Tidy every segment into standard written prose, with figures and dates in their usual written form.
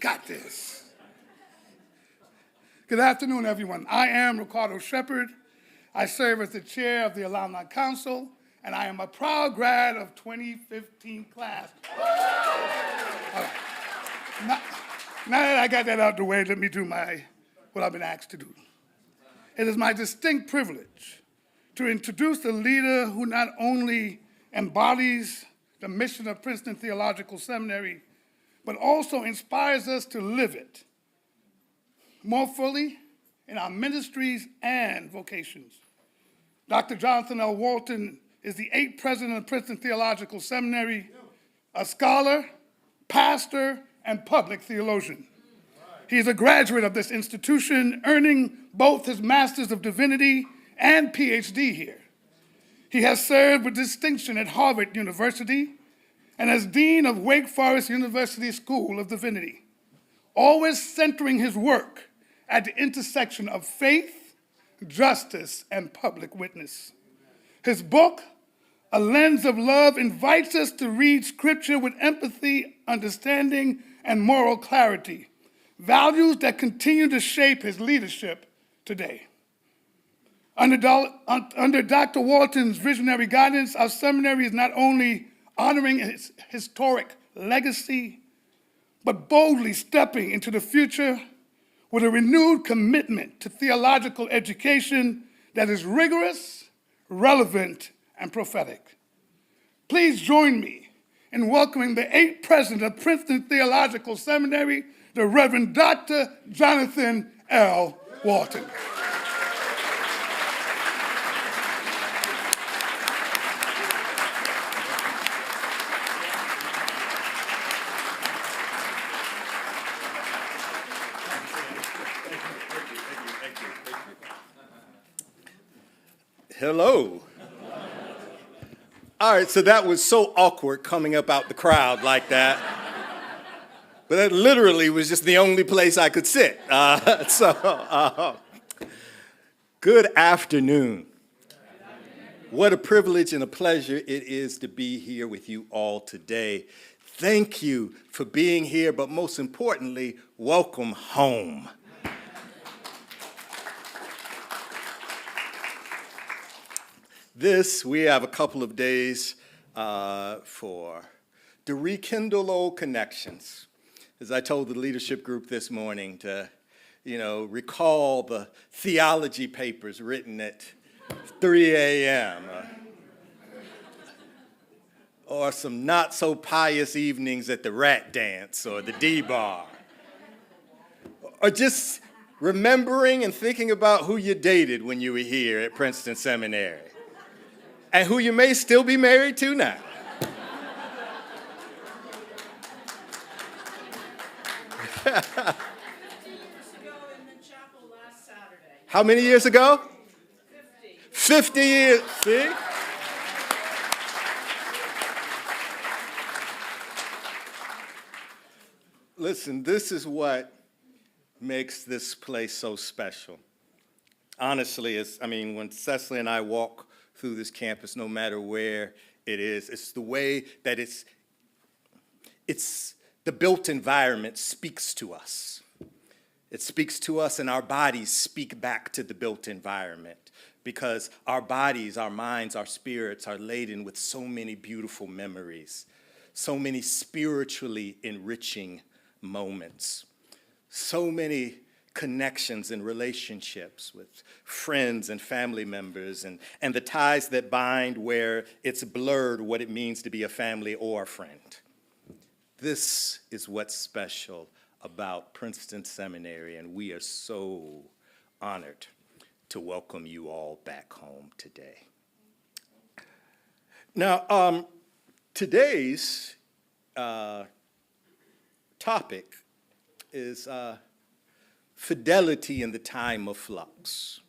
got this. Good afternoon, everyone. I am Ricardo Shepard. I serve as the chair of the Alumni Council, and I am a proud grad of 2015 class. All right. Now that I got that out the way, let me do what I've been asked to do. It is my distinct privilege to introduce a leader who not only embodies the mission of Princeton Theological Seminary, but also inspires us to live it more fully in our ministries and vocations. Dr. Jonathan L. Walton is the 8th president of Princeton Theological Seminary, a scholar, pastor, and public theologian. He is a graduate of this institution, earning both his Master's of Divinity and PhD here. He has served with distinction at Harvard University and as Dean of Wake Forest University School of Divinity, always centering his work at the intersection of faith, justice, and public witness. His book, A Lens of Love, invites us to read Scripture with empathy, understanding, and moral clarity, values that continue to shape his leadership today. Under Dr. Walton's visionary guidance, our seminary is not only honoring its historic legacy, but boldly stepping into the future with a renewed commitment to theological education that is rigorous, relevant, and prophetic. Please join me in welcoming the 8th president of Princeton Theological Seminary, the Reverend Dr. Jonathan L. Walton. Hello. All right, so that was so awkward coming up out the crowd like that. But that literally was just the only place I could sit. Good afternoon. What a privilege and a pleasure it is to be here with you all today. Thank you for being here, but most importantly, welcome home. We have a couple of days to rekindle old connections. As I told the leadership group this morning, to, recall the theology papers written at 3 a.m. Or some not so pious evenings at the Rat Dance or the D-Bar. Or just remembering and thinking about who you dated when you were here at Princeton Seminary. And who you may still be married to now. How many years ago? 50 years, see? Listen, this is what makes this place so special. Honestly, when Cecily and I walk through this campus, no matter where it is, it's the way that it's the built environment speaks to us. It speaks to us, and our bodies speak back to the built environment, because our bodies, our minds, our spirits are laden with so many beautiful memories, so many spiritually enriching moments, so many connections and relationships with friends and family members, and the ties that bind where it's blurred what it means to be a family or a friend. This is what's special about Princeton Seminary, and we are so honored to welcome you all back home today. Now, today's topic is Fidelity in the time of flux.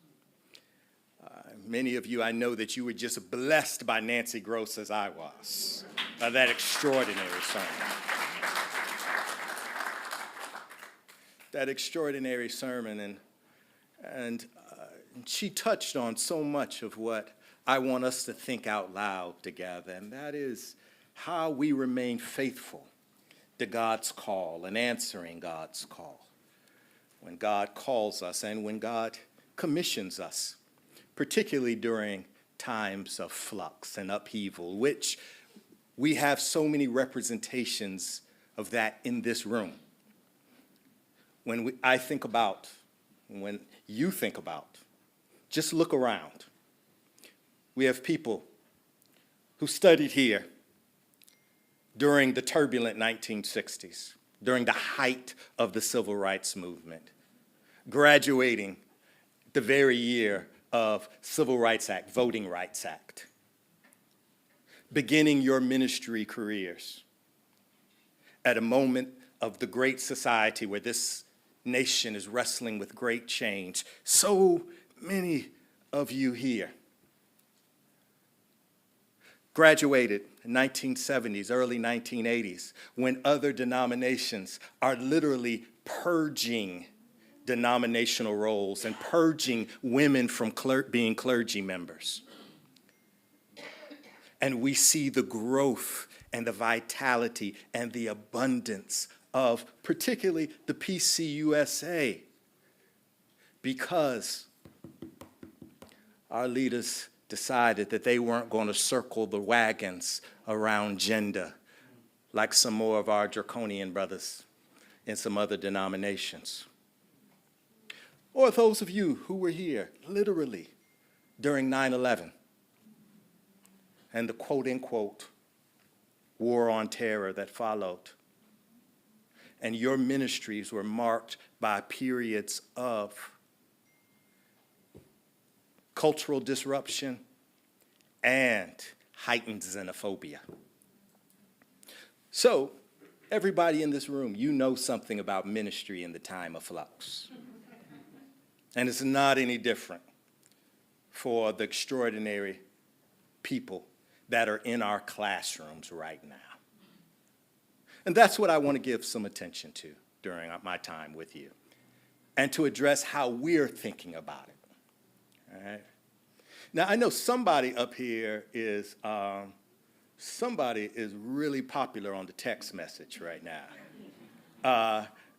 Many of you, I know that you were just blessed by Nancy Gross as I was, by that extraordinary sermon. That extraordinary sermon, and she touched on so much of what I want us to think out loud together, and that is how we remain faithful to God's call and answering God's call. When God calls us and when God commissions us, particularly during times of flux and upheaval, which we have so many representations of that in this room. When you think about, just look around. We have people who studied here during the turbulent 1960s, during the height of the civil rights movement, graduating the very year of Civil Rights Act, Voting Rights Act, beginning your ministry careers at a moment of the great society where this nation is wrestling with great change. So many of you here graduated in 1970s, early 1980s, when other denominations are literally purging denominational roles and purging women from being clergy members. And we see the growth and the vitality and the abundance of particularly the PCUSA, because our leaders decided that they weren't going to circle the wagons around gender like some more of our draconian brothers in some other denominations. Or those of you who were here literally during 9/11 and the quote-unquote war on terror that followed. And your ministries were marked by periods of cultural disruption and heightened xenophobia. So, everybody in this room, you know something about ministry in the time of flux. And it's not any different for the extraordinary people that are in our classrooms right now. And that's what I want to give some attention to during my time with you, and to address how we're thinking about it. All right? Now, I know somebody up here is really popular on the text message right now.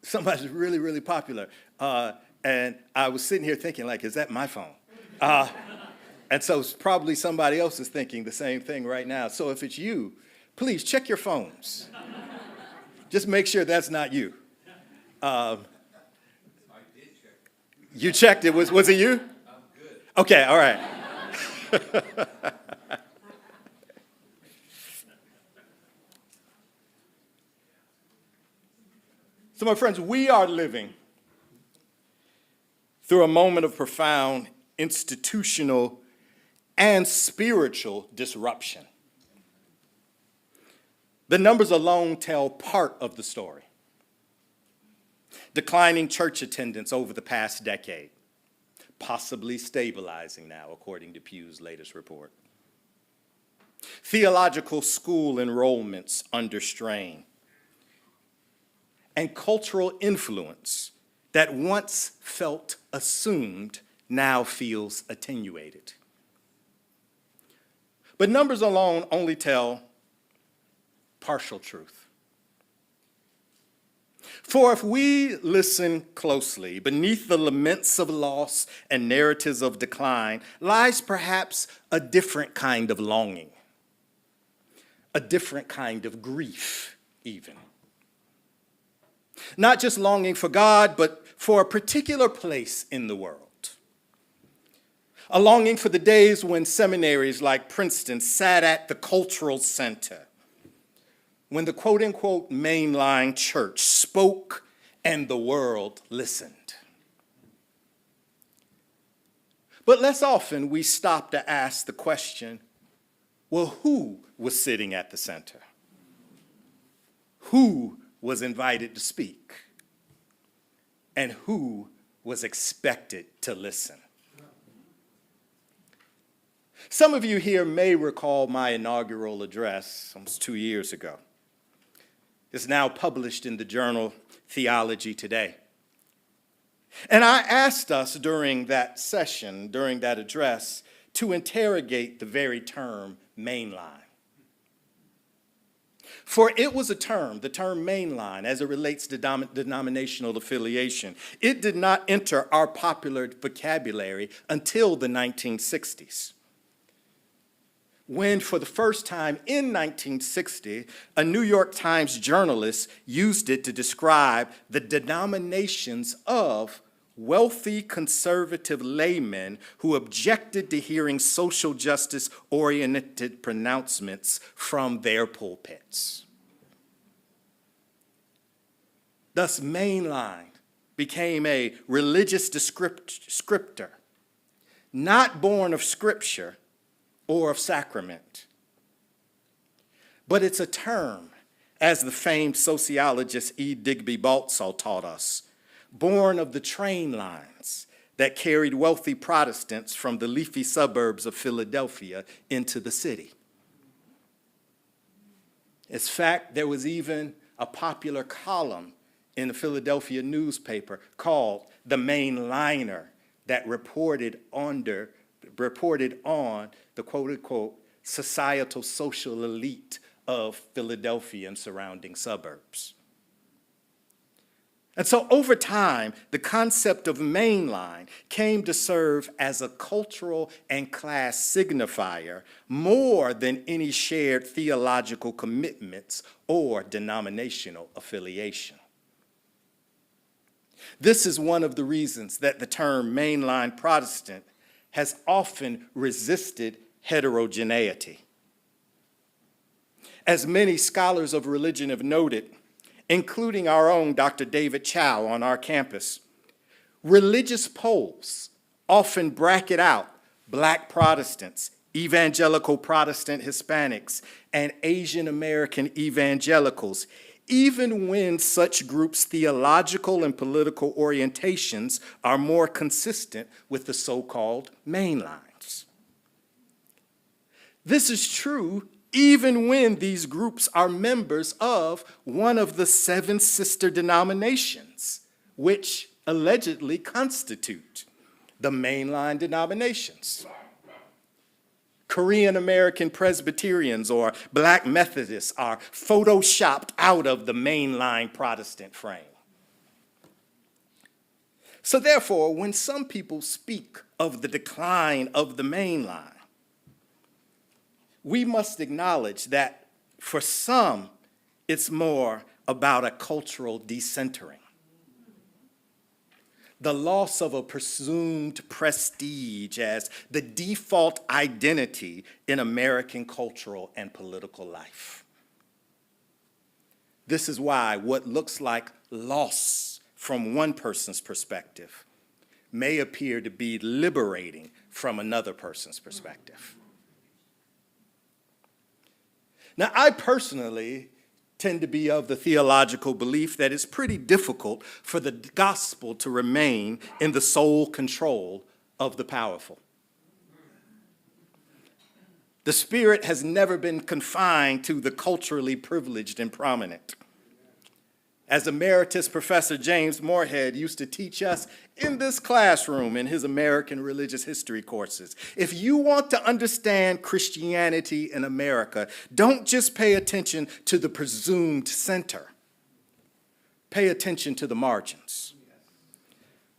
Somebody's really, really popular. And I was sitting here thinking, like, is that my phone? And so probably somebody else is thinking the same thing right now. So if it's you, please check your phones. Just make sure that's not you. I did check it. You checked it? Was it you? I'm good. Okay, all right. So my friends, we are living through a moment of profound institutional and spiritual disruption. The numbers alone tell part of the story. Declining church attendance over the past decade, possibly stabilizing now, according to Pew's latest report. Theological school enrollments under strain. And cultural influence that once felt assumed now feels attenuated. But numbers alone only tell partial truth. For if we listen closely, beneath the laments of loss and narratives of decline lies perhaps a different kind of longing, a different kind of grief even. Not just longing for God, but for a particular place in the world. A longing for the days when seminaries like Princeton sat at the cultural center, when the quote-unquote mainline church spoke and the world listened. But less often we stop to ask the question, well, who was sitting at the center? Who was invited to speak? And who was expected to listen? Some of you here may recall my inaugural address almost 2 years ago. It's now published in the journal Theology Today. And I asked us during that session, during that address, to interrogate the very term mainline. For it was a term, the term mainline, as it relates to denominational affiliation. It did not enter our popular vocabulary until the 1960s, when for the first time in 1960, a New York Times journalist used it to describe the denominations of wealthy conservative laymen who objected to hearing social justice-oriented pronouncements from their pulpits. Thus, mainline became a religious descriptor, not born of scripture or of sacrament, but it's a term, as the famed sociologist E. Digby Baltzall taught us, born of the train lines that carried wealthy Protestants from the leafy suburbs of Philadelphia into the city. In fact, there was even a popular column in the Philadelphia newspaper called The Mainliner that reported on the quote-unquote societal social elite of Philadelphia and surrounding suburbs. And so over time, the concept of mainline came to serve as a cultural and class signifier more than any shared theological commitments or denominational affiliation. This is one of the reasons that the term mainline Protestant has often resisted heterogeneity. As many scholars of religion have noted, including our own Dr. David Chow on our campus, religious polls often bracket out Black Protestants, evangelical Protestant Hispanics, and Asian American evangelicals, even when such groups' theological and political orientations are more consistent with the so-called mainlines. This is true even when these groups are members of one of the 7 sister denominations, which allegedly constitute the mainline denominations. Korean American Presbyterians or Black Methodists are photoshopped out of the mainline Protestant frame. So therefore, when some people speak of the decline of the mainline, we must acknowledge that for some, it's more about a cultural decentering, the loss of a presumed prestige as the default identity in American cultural and political life. This is why what looks like loss from one person's perspective may appear to be liberating from another person's perspective. Now, I personally tend to be of the theological belief that it's pretty difficult for the gospel to remain in the sole control of the powerful. The Spirit has never been confined to the culturally privileged and prominent. As Emeritus Professor James Moorhead used to teach us in this classroom in his American religious history courses, if you want to understand Christianity in America, don't just pay attention to the presumed center. Pay attention to the margins.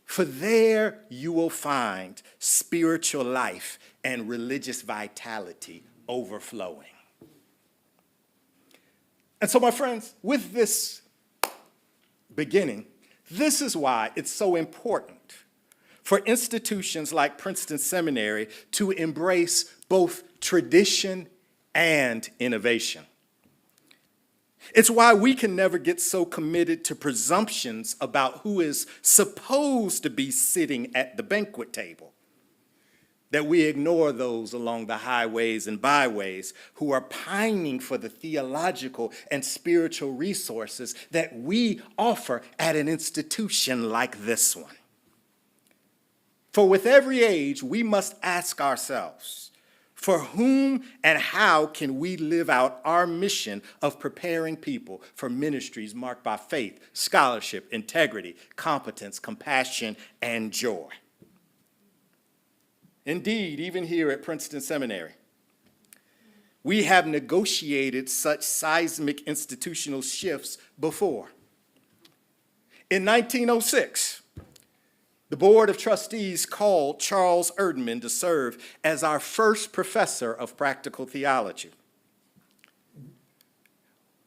For there you will find spiritual life and religious vitality overflowing. And so, my friends, with this beginning, this is why it's so important for institutions like Princeton Seminary to embrace both tradition and innovation. It's why we can never get so committed to presumptions about who is supposed to be sitting at the banquet table that we ignore those along the highways and byways who are pining for the theological and spiritual resources that we offer at an institution like this one. For with every age, we must ask ourselves, for whom and how can we live out our mission of preparing people for ministries marked by faith, scholarship, integrity, competence, compassion, and joy? Indeed, even here at Princeton Seminary, we have negotiated such seismic institutional shifts before. In 1906, the Board of Trustees called Charles Erdman to serve as our first professor of practical theology.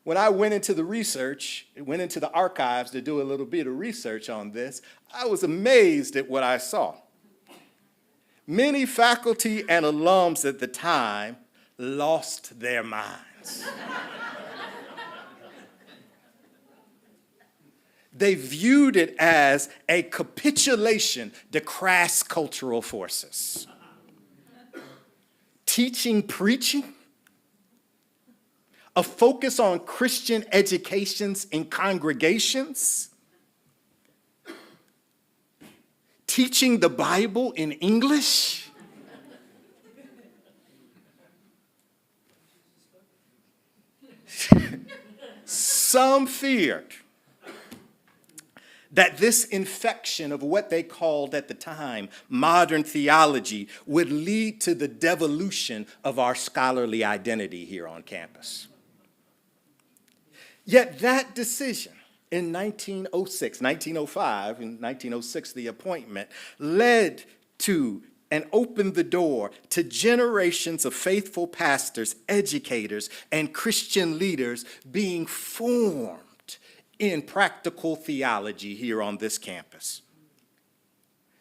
When I went into the archives to do a little bit of research on this, I was amazed at what I saw. Many faculty and alums at the time lost their minds. They viewed it as a capitulation to crass cultural forces. Teaching, preaching, a focus on Christian educations in congregations, teaching the Bible in English. Some feared that this infection of what they called at the time modern theology would lead to the devolution of our scholarly identity here on campus. Yet that decision in 1906, 1905, and 1906, the appointment, led to and opened the door to generations of faithful pastors, educators, and Christian leaders being formed in practical theology here on this campus.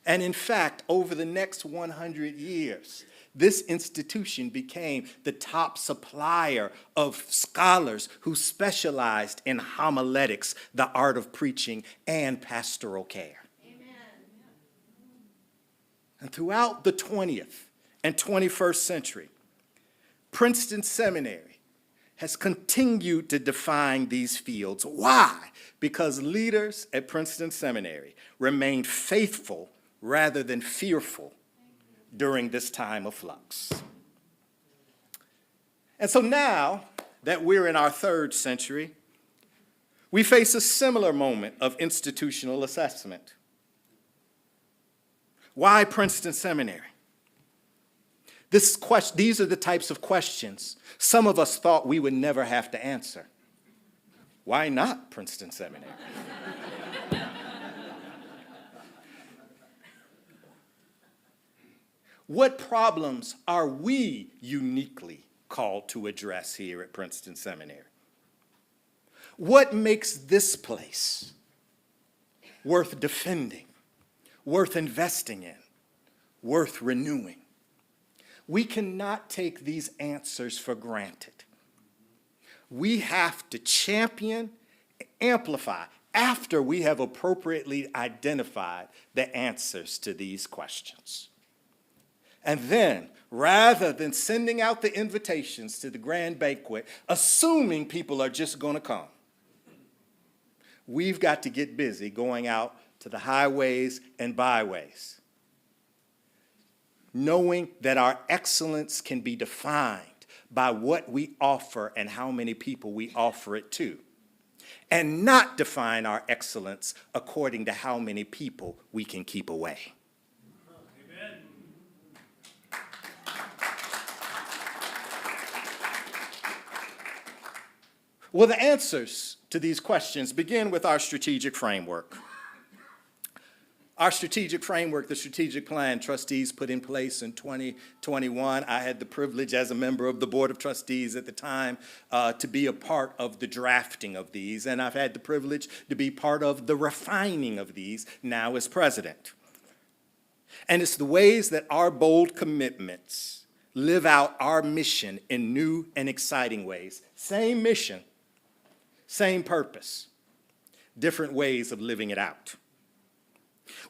And in fact, over the next 100 years, this institution became the top supplier of scholars who specialized in homiletics, the art of preaching, and pastoral care. Amen. And throughout the 20th and 21st century, Princeton Seminary has continued to define these fields. Why? Because leaders at Princeton Seminary remained faithful rather than fearful during this time of flux. And so now that we're in our third century, we face a similar moment of institutional assessment. Why Princeton Seminary? These are the types of questions some of us thought we would never have to answer. Why not Princeton Seminary? What problems are we uniquely called to address here at Princeton Seminary? What makes this place worth defending, worth investing in, worth renewing? We cannot take these answers for granted. We have to champion, amplify, after we have appropriately identified the answers to these questions. And then, rather than sending out the invitations to the grand banquet, assuming people are just going to come, we've got to get busy going out to the highways and byways, knowing that our excellence can be defined by what we offer and how many people we offer it to, and not define our excellence according to how many people we can keep away. Amen. Well, the answers to these questions begin with our strategic framework. Our strategic framework, the strategic plan trustees put in place in 2021. I had the privilege as a member of the Board of Trustees at the time to be a part of the drafting of these, and I've had the privilege to be part of the refining of these now as president. And it's the ways that our bold commitments live out our mission in new and exciting ways. Same mission, same purpose, different ways of living it out.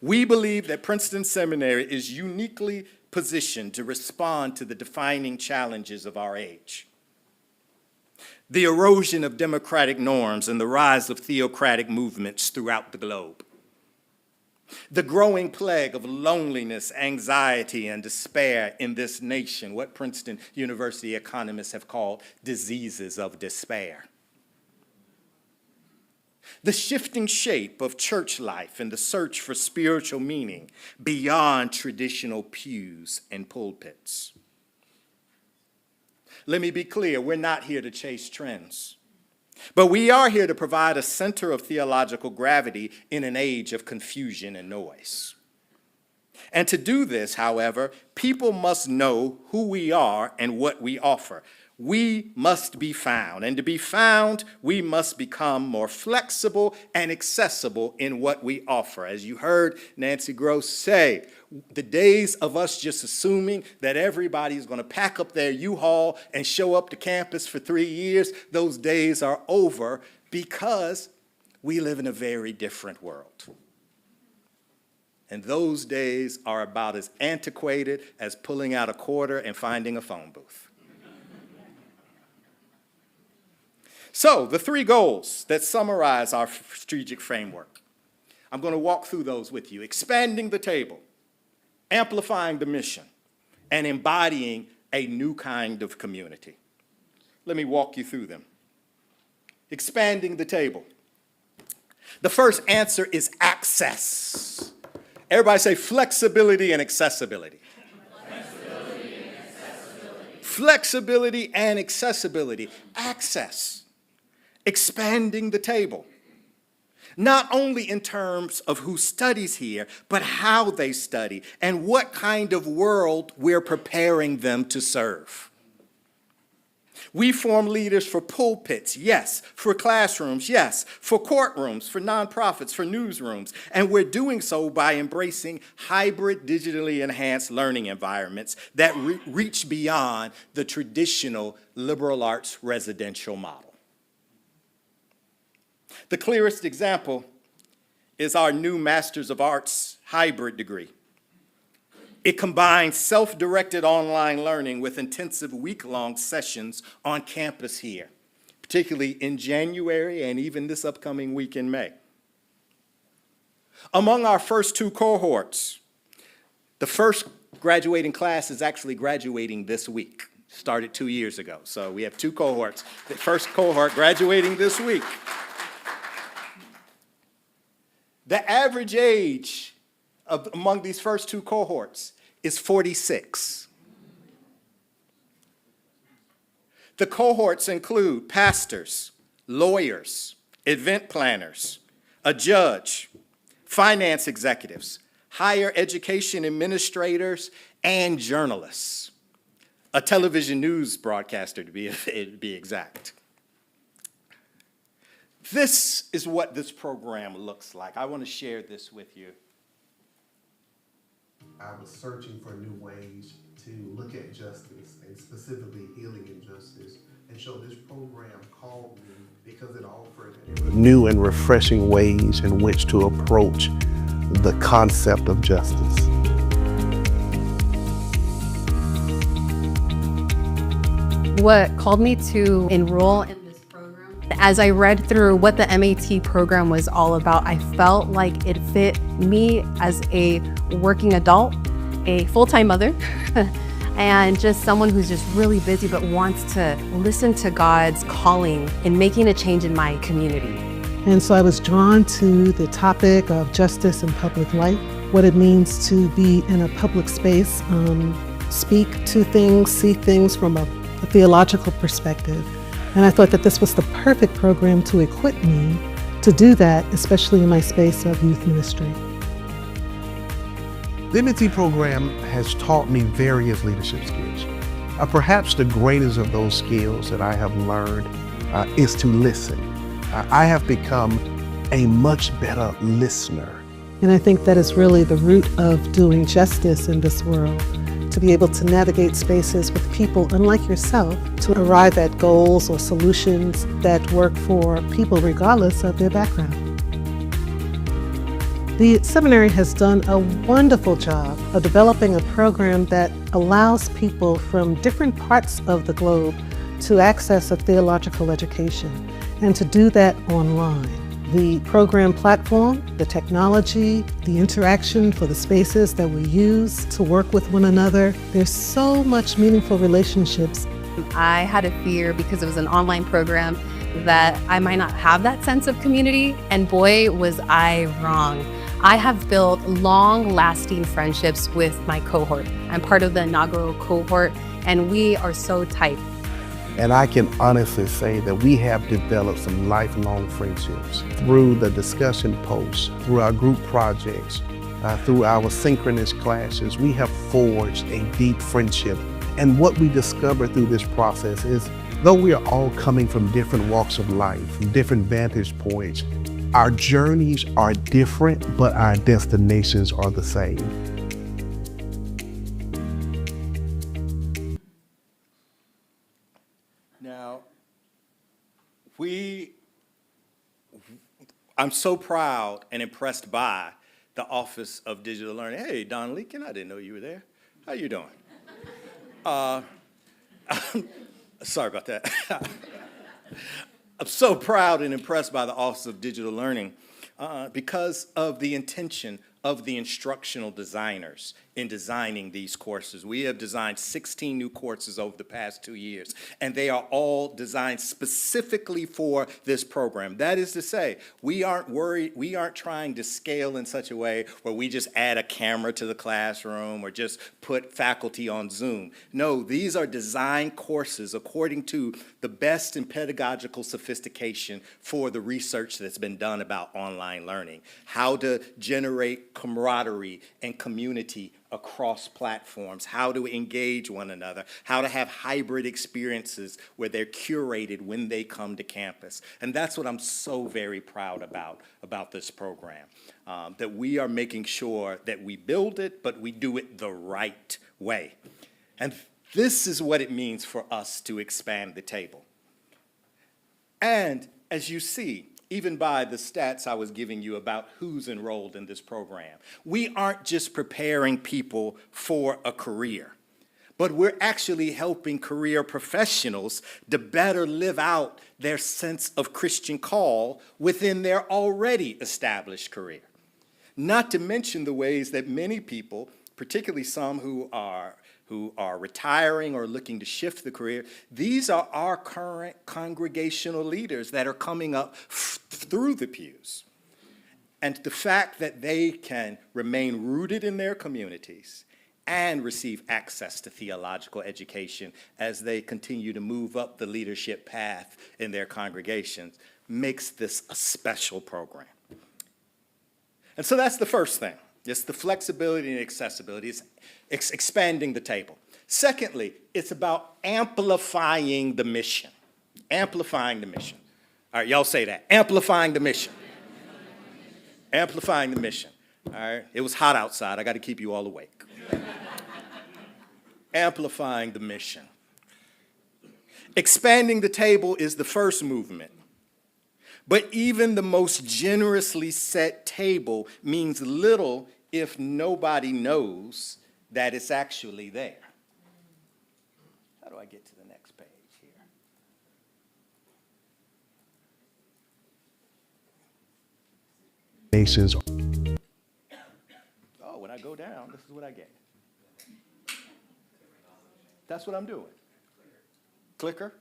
We believe that Princeton Seminary is uniquely positioned to respond to the defining challenges of our age. The erosion of democratic norms and the rise of theocratic movements throughout the globe. The growing plague of loneliness, anxiety, and despair in this nation, what Princeton University economists have called diseases of despair. The shifting shape of church life and the search for spiritual meaning beyond traditional pews and pulpits. Let me be clear, we're not here to chase trends. But we are here to provide a center of theological gravity in an age of confusion and noise. And to do this, however, people must know who we are and what we offer. We must be found. And to be found, we must become more flexible and accessible in what we offer. As you heard Nancy Gross say, the days of us just assuming that everybody's going to pack up their U-Haul and show up to campus for 3 years, those days are over because we live in a very different world. And those days are about as antiquated as pulling out a quarter and finding a phone booth. So, the 3 goals that summarize our strategic framework. I'm going to walk through those with you. Expanding the table, amplifying the mission, and embodying a new kind of community. Let me walk you through them. Expanding the table. The first answer is access. Everybody say flexibility and accessibility. Flexibility and accessibility. Flexibility and accessibility. Access. Expanding the table. Not only in terms of who studies here, but how they study and what kind of world we're preparing them to serve. We form leaders for pulpits, yes, for classrooms, yes, for courtrooms, for nonprofits, for newsrooms, and we're doing so by embracing hybrid, digitally enhanced learning environments that reach beyond the traditional liberal arts residential model. The clearest example is our new Master's of Arts hybrid degree. It combines self-directed online learning with intensive week-long sessions on campus here, particularly in January and even this upcoming week in May. Among our first 2 cohorts, the first graduating class is actually graduating this week. Started 2 years ago, so we have 2 cohorts. The first cohort graduating this week. The average age among these first 2 cohorts is 46. The cohorts include pastors, lawyers, event planners, a judge, finance executives, higher education administrators, and journalists. A television news broadcaster, to be exact. This is what this program looks like. I want to share this with you. I was searching for new ways to look at justice, and specifically healing injustice. And so this program called me because it offered new and refreshing ways in which to approach the concept of justice. What called me to enroll in this program, as I read through what the MAT program was all about, I felt like it fit me as a working adult, a full-time mother, and just someone who's just really busy but wants to listen to God's calling in making a change in my community. And so I was drawn to the topic of justice in public life, what it means to be in a public space, speak to things, see things from a theological perspective. And I thought that this was the perfect program to equip me to do that, especially in my space of youth ministry. The MT program has taught me various leadership skills. Perhaps the greatest of those skills that I have learned is to listen. I have become a much better listener. And I think that is really the root of doing justice in this world, to be able to navigate spaces with people unlike yourself to arrive at goals or solutions that work for people regardless of their background. The seminary has done a wonderful job of developing a program that allows people from different parts of the globe to access a theological education and to do that online. The program platform, the technology, the interaction for the spaces that we use to work with one another, there's so much meaningful relationships. I had a fear because it was an online program that I might not have that sense of community, and boy, was I wrong. I have built long-lasting friendships with my cohort. I'm part of the inaugural cohort, and we are so tight. And I can honestly say that we have developed some lifelong friendships through the discussion posts, through our group projects, through our synchronous classes. We have forged a deep friendship. And what we discover through this process is, though we are all coming from different walks of life, from different vantage points, our journeys are different, but our destinations are the same. Now, I'm so proud and impressed by the Office of Digital Learning. Hey, Don Leakin, I didn't know you were there. How you doing? Sorry about that. I'm so proud and impressed by the Office of Digital Learning because of the intention of the instructional designers in designing these courses. We have designed 16 new courses over the past 2 years, and they are all designed specifically for this program. That is to say, we aren't trying to scale in such a way where we just add a camera to the classroom or just put faculty on Zoom. No, these are designed courses according to the best in pedagogical sophistication for the research that's been done about online learning. How to generate camaraderie and community across platforms, how to engage one another, how to have hybrid experiences where they're curated when they come to campus. And that's what I'm so very proud about this program, that we are making sure that we build it, but we do it the right way. And this is what it means for us to expand the table. And as you see, even by the stats I was giving you about who's enrolled in this program, we aren't just preparing people for a career, but we're actually helping career professionals to better live out their sense of Christian call within their already established career. Not to mention the ways that many people, particularly some who are retiring or looking to shift the career, these are our current congregational leaders that are coming up through the pews. And the fact that they can remain rooted in their communities and receive access to theological education as they continue to move up the leadership path in their congregations makes this a special program. And so that's the first thing. It's the flexibility and accessibility. It's expanding the table. Secondly, it's about amplifying the mission. Amplifying the mission. All right, y'all say that. Amplifying the mission. Amplifying the mission. All right, it was hot outside. I got to keep you all awake. Amplifying the mission. Expanding the table is the first movement. But even the most generously set table means little if nobody knows that it's actually there. How do I get to the next page here? Nations. Oh, when I go down, this is what I get. That's what I'm doing. Clicker.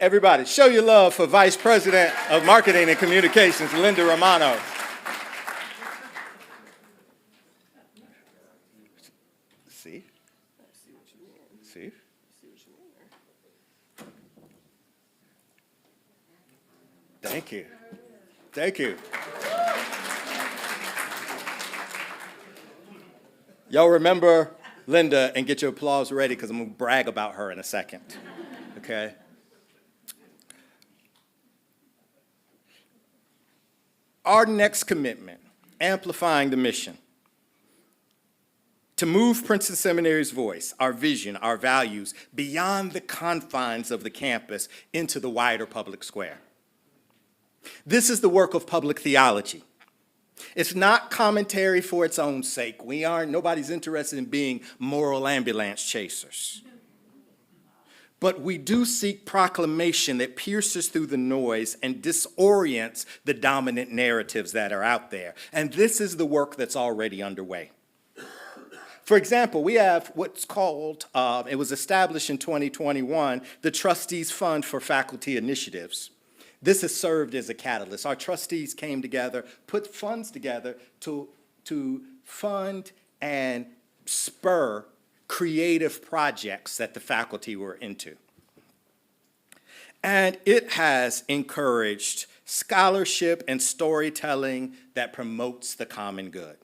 Everybody, show your love for Vice President of Marketing and Communications, Linda Romano. See? See? Thank you. Thank you. Y'all remember Linda and get your applause ready because I'm going to brag about her in a second. Okay? Our next commitment, amplifying the mission, to move Princeton Seminary's voice, our vision, our values, beyond the confines of the campus into the wider public square. This is the work of public theology. It's not commentary for its own sake. Nobody's interested in being moral ambulance chasers. But we do seek proclamation that pierces through the noise and disorients the dominant narratives that are out there. And this is the work that's already underway. For example, we have what's called, it was established in 2021, the Trustees Fund for Faculty Initiatives. This has served as a catalyst. Our trustees came together, put funds together to fund and spur creative projects that the faculty were into. And it has encouraged scholarship and storytelling that promotes the common good.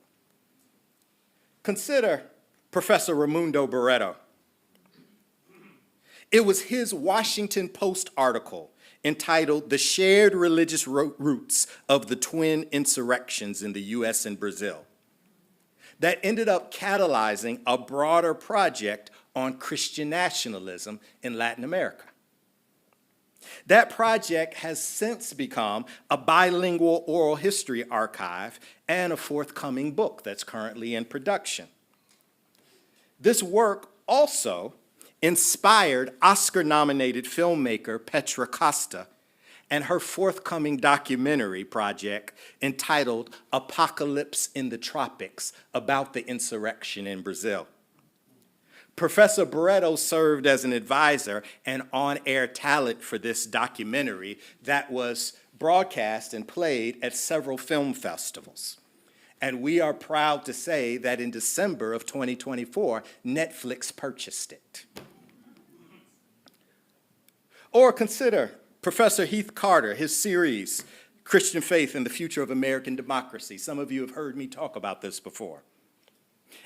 Consider Professor Raimundo Barreto. It was his Washington Post article entitled "The Shared Religious Roots of the Twin Insurrections in the U.S. and Brazil" that ended up catalyzing a broader project on Christian nationalism in Latin America. That project has since become a bilingual oral history archive and a forthcoming book that's currently in production. This work also inspired Oscar-nominated filmmaker Petra Costa and her forthcoming documentary project entitled Apocalypse in the Tropics about the insurrection in Brazil. Professor Barreto served as an advisor and on-air talent for this documentary that was broadcast and played at several film festivals. And we are proud to say that in December of 2024, Netflix purchased it. Or consider Professor Heath Carter, his series, Christian Faith and the Future of American Democracy. Some of you have heard me talk about this before.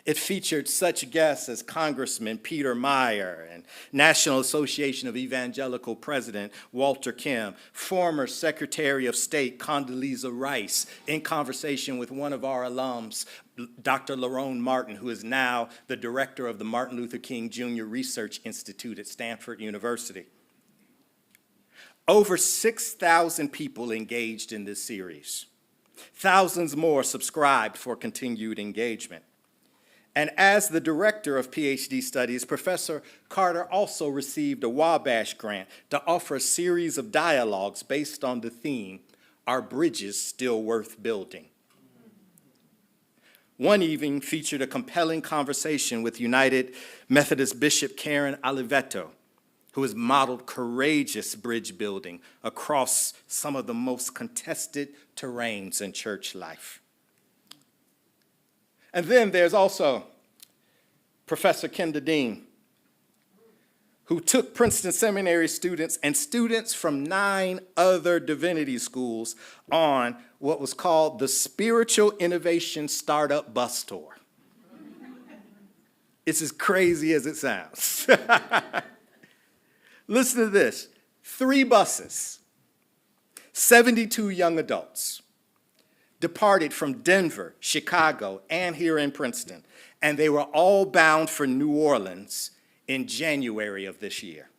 It featured such guests as Congressman Peter Meyer and National Association of Evangelical President Walter Kim, former Secretary of State Condoleezza Rice, in conversation with one of our alums, Dr. Lerone Martin, who is now the director of the Martin Luther King Jr. Research Institute at Stanford University. Over 6,000 people engaged in this series. Thousands more subscribed for continued engagement. And as the director of PhD studies, Professor Carter also received a Wabash grant to offer a series of dialogues based on the theme, "Are Bridges Still Worth Building?" One evening featured a compelling conversation with United Methodist Bishop Karen Oliveto, who has modeled courageous bridge building across some of the most contested terrains in church life. And then there's also Professor Kenda Dean, who took Princeton Seminary students and students from 9 other divinity schools on what was called the Spiritual Innovation Startup Bus Tour. It's as crazy as it sounds. Listen to this, 3 buses, 72 young adults, departed from Denver, Chicago, and here in Princeton, and they were all bound for New Orleans in January of this year.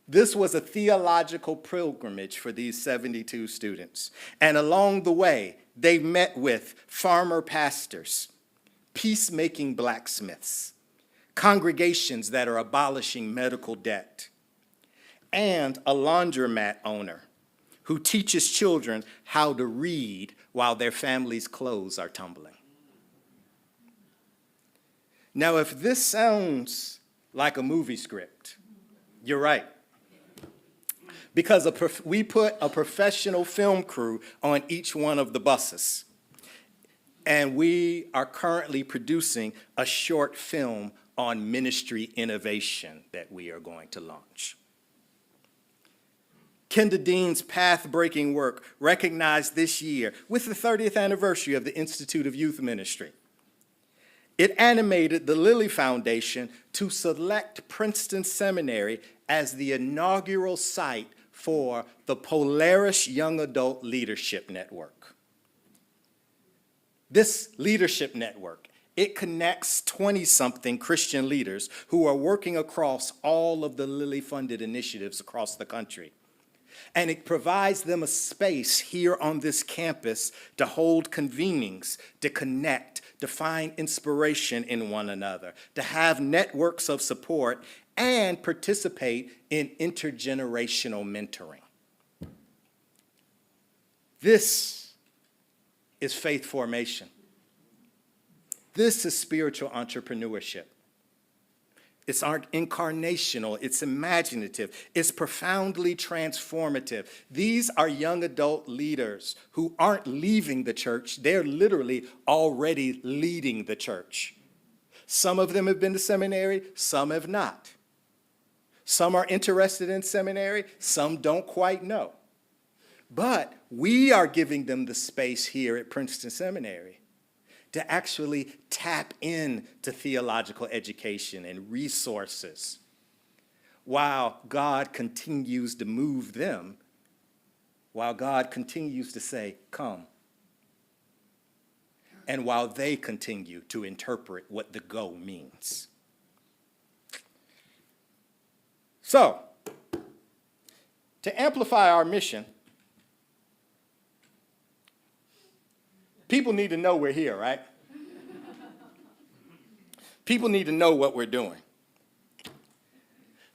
This was a theological pilgrimage for these 72 students, and along the way, they met with farmer pastors, peacemaking blacksmiths, congregations that are abolishing medical debt, and a laundromat owner who teaches children how to read while their family's clothes are tumbling. Now, if this sounds like a movie script, you're right. Because we put a professional film crew on each one of the buses. And we are currently producing a short film on ministry innovation that we are going to launch. Kenda Dean's path-breaking work recognized this year with the 30th anniversary of the Institute of Youth Ministry. It animated the Lilly Foundation to select Princeton Seminary as the inaugural site for the Polaris Young Adult Leadership Network. This leadership network, it connects 20-something Christian leaders who are working across all of the Lilly-funded initiatives across the country. And it provides them a space here on this campus to hold convenings, to connect, to find inspiration in one another, to have networks of support, and participate in intergenerational mentoring. This is faith formation. This is spiritual entrepreneurship. It's incarnational, it's imaginative, it's profoundly transformative. These are young adult leaders who aren't leaving the church, they're literally already leading the church. Some of them have been to seminary, some have not. Some are interested in seminary, some don't quite know. But we are giving them the space here at Princeton Seminary to actually tap into theological education and resources while God continues to move them, while God continues to say, come, and while they continue to interpret what the go means. So, to amplify our mission, people need to know we're here, right? People need to know what we're doing.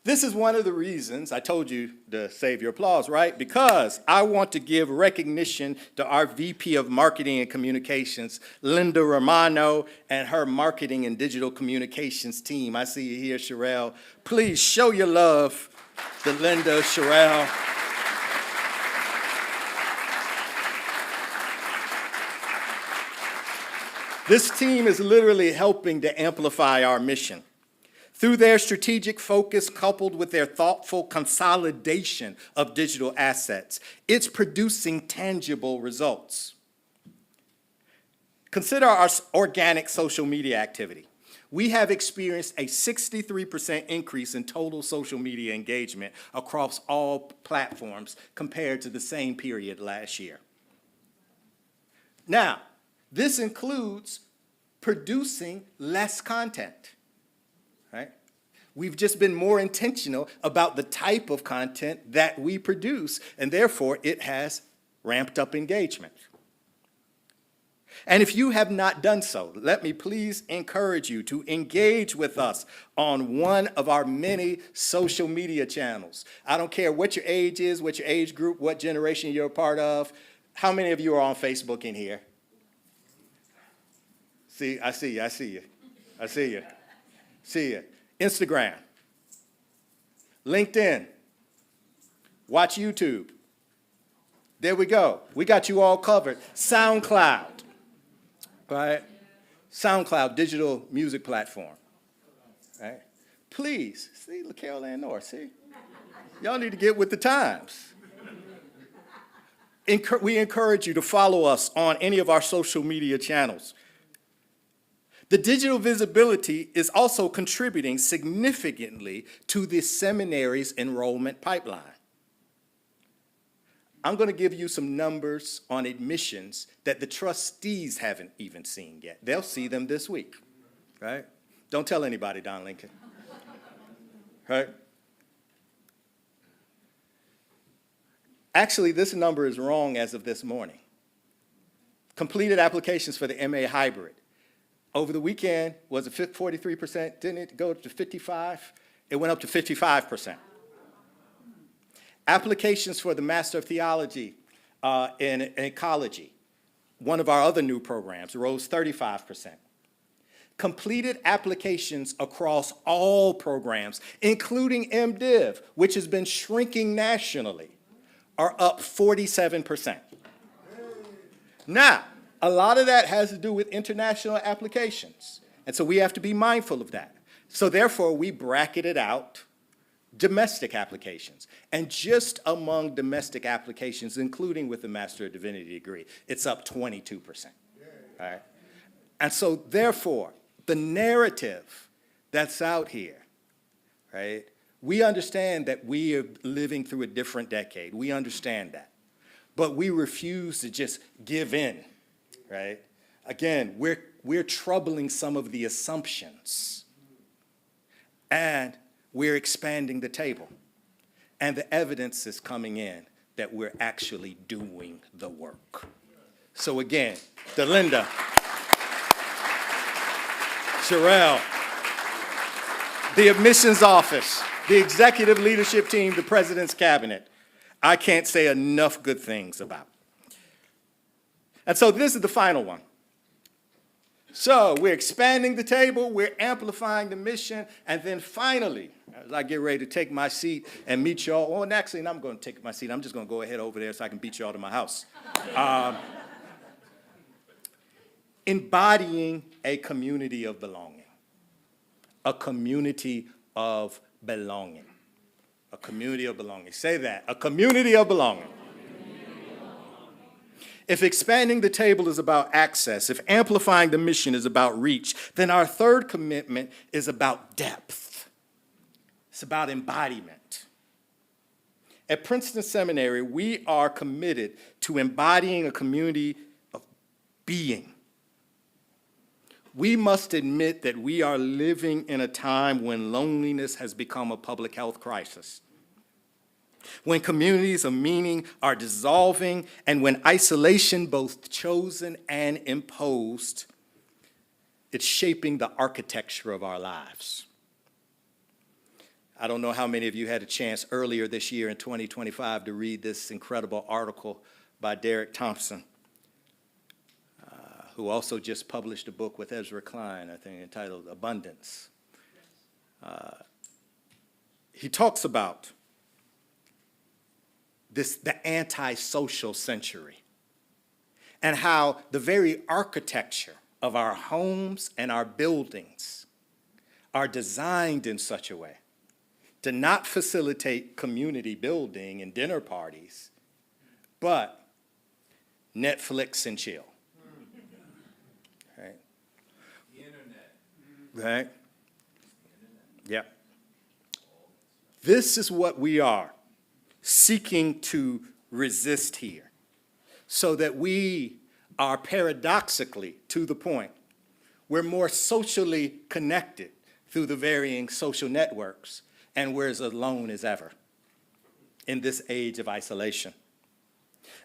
This is one of the reasons I told you to save your applause, right? Because I want to give recognition to our VP of Marketing and Communications, Linda Romano, and her marketing and digital communications team. I see you here, Sherelle. Please show your love to Linda, Sherelle. This team is literally helping to amplify our mission. Through their strategic focus coupled with their thoughtful consolidation of digital assets, it's producing tangible results. Consider our organic social media activity. We have experienced a 63% increase in total social media engagement across all platforms compared to the same period last year. Now, this includes producing less content, right? We've just been more intentional about the type of content that we produce, and therefore it has ramped up engagement. And if you have not done so, let me please encourage you to engage with us on one of our many social media channels. I don't care what your age is, what your age group, what generation you're a part of. How many of you are on Facebook in here? See, I see you, I see you. I see you. See you. Instagram, LinkedIn, watch YouTube. There we go. We got you all covered. SoundCloud, right? SoundCloud, digital music platform, right? Please, see, look, Carol Ann North, see? Y'all need to get with the times. We encourage you to follow us on any of our social media channels. The digital visibility is also contributing significantly to the seminary's enrollment pipeline. I'm going to give you some numbers on admissions that the trustees haven't even seen yet. They'll see them this week, right? Don't tell anybody, Don Lincoln, right? Actually, this number is wrong as of this morning. Completed applications for the MA hybrid. Over the weekend, was it 43%? Didn't it go to 55? It went up to 55%. Applications for the Master of Theology in Ecology, one of our other new programs, rose 35%. Completed applications across all programs, including MDiv, which has been shrinking nationally, are up 47%. Now, a lot of that has to do with international applications, and so we have to be mindful of that. So therefore, we bracketed out domestic applications. And just among domestic applications, including with the Master of Divinity degree, it's up 22%. All right? And so therefore, the narrative that's out here, right, we understand that we are living through a different decade. We understand that. But we refuse to just give in. Right? Again, we're troubling some of the assumptions, and we're expanding the table. And the evidence is coming in that we're actually doing the work. So again, Delinda, Sherelle, the admissions office, the executive leadership team, the president's cabinet, I can't say enough good things about. And so this is the final one. So we're expanding the table, we're amplifying the mission, and then finally, as I get ready to take my seat and meet y'all, well, actually, I'm going to take my seat. I'm just going to go ahead over there so I can beat y'all to my house. Embodying a community of belonging. A community of belonging. A community of belonging. Say that. A community of belonging. If expanding the table is about access, if amplifying the mission is about reach, then our third commitment is about depth. It's about embodiment. At Princeton Seminary, we are committed to embodying a community of being. We must admit that we are living in a time when loneliness has become a public health crisis, when communities of meaning are dissolving, and when isolation, both chosen and imposed, it's shaping the architecture of our lives. I don't know how many of you had a chance earlier this year in 2025 to read this incredible article by Derek Thompson, who also just published a book with Ezra Klein, I think, entitled Abundance. He talks about the anti-social century, and how the very architecture of our homes and our buildings are designed in such a way to not facilitate community building and dinner parties, but Netflix and chill. Right? The internet. Right? Yeah. This is what we are seeking to resist here, so that we are paradoxically to the point we're more socially connected through the varying social networks, and we're as alone as ever in this age of isolation.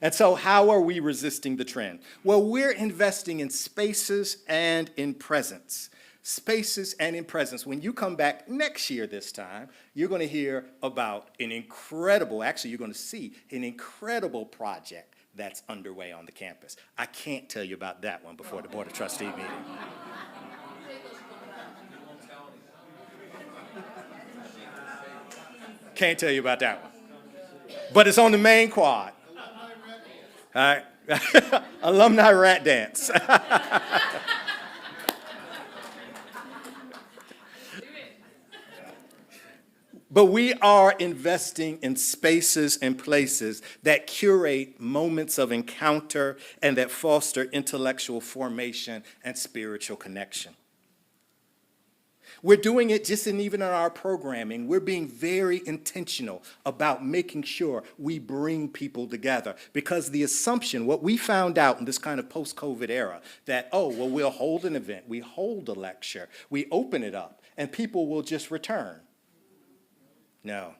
And so how are we resisting the trend? Well, we're investing in spaces and in presence. Spaces and in presence. When you come back next year this time, you're going to hear about an incredible, actually you're going to see an incredible project that's underway on the campus. I can't tell you about that one before the Board of Trustee meeting. Can't tell you about that one. But it's on the main quad. All right. Alumni rat dance. But we are investing in spaces and places that curate moments of encounter and that foster intellectual formation and spiritual connection. We're doing it just even in our programming. We're being very intentional about making sure we bring people together, because the assumption, what we found out in this kind of post-COVID era, that, oh, well, we'll hold an event, we hold a lecture, we open it up, and people will just return. No.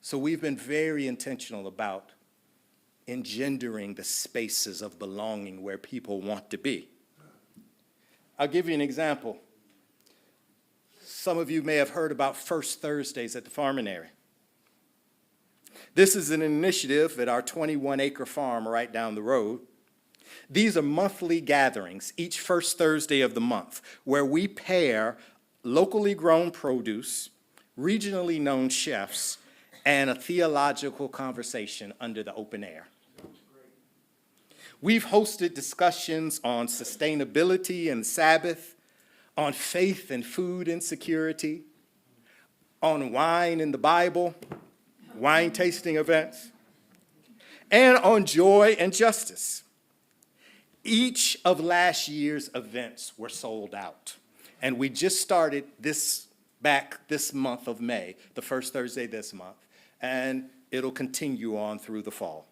So we've been very intentional about engendering the spaces of belonging where people want to be. I'll give you an example. Some of you may have heard about First Thursdays at the Farminary. This is an initiative at our 21-acre farm right down the road. These are monthly gatherings, each first Thursday of the month, where we pair locally grown produce, regionally known chefs, and a theological conversation under the open air. We've hosted discussions on sustainability and Sabbath, on faith and food insecurity, on wine in the Bible, wine tasting events, and on joy and justice. Each of last year's events were sold out, and we just started this month of May, the first Thursday this month, and it'll continue on through the fall.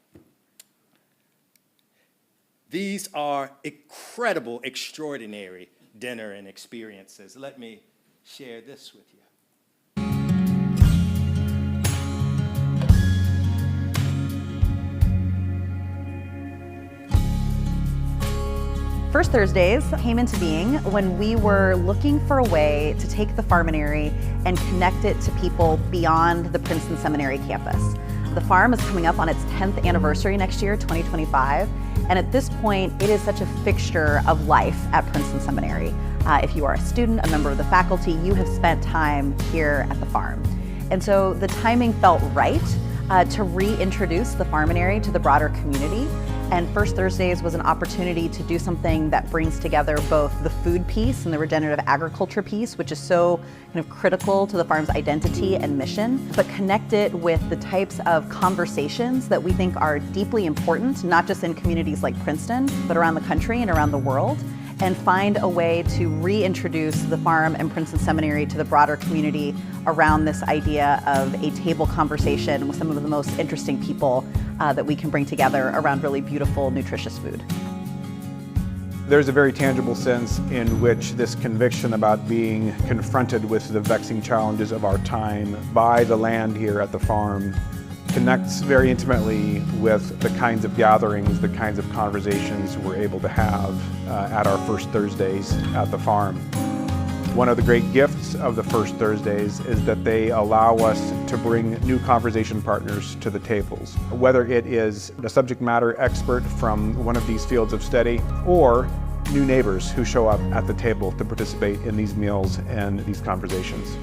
These are incredible, extraordinary dinner and experiences. Let me share this with you. First Thursdays came into being when we were looking for a way to take the Farminary and connect it to people beyond the Princeton Seminary campus. The farm is coming up on its 10th anniversary next year, 2025, And at this point, it is such a fixture of life at Princeton Seminary. If you are a student, a member of the faculty, you have spent time here at the farm. And so the timing felt right to reintroduce the Farminary to the broader community. And First Thursdays was an opportunity to do something that brings together both the food piece and the regenerative agriculture piece, which is so kind of critical to the farm's identity and mission, but connect it with the types of conversations that we think are deeply important, not just in communities like Princeton, but around the country and around the world, and find a way to reintroduce the farm and Princeton Seminary to the broader community around this idea of a table conversation with some of the most interesting people that we can bring together around really beautiful, nutritious food. There's a very tangible sense in which this conviction about being confronted with the vexing challenges of our time by the land here at the farm connects very intimately with the kinds of gatherings, the kinds of conversations we're able to have at our First Thursdays at the farm. One of the great gifts of the First Thursdays is that they allow us to bring new conversation partners to the tables. Whether it is a subject matter expert from one of these fields of study or new neighbors who show up at the table to participate in these meals and these conversations.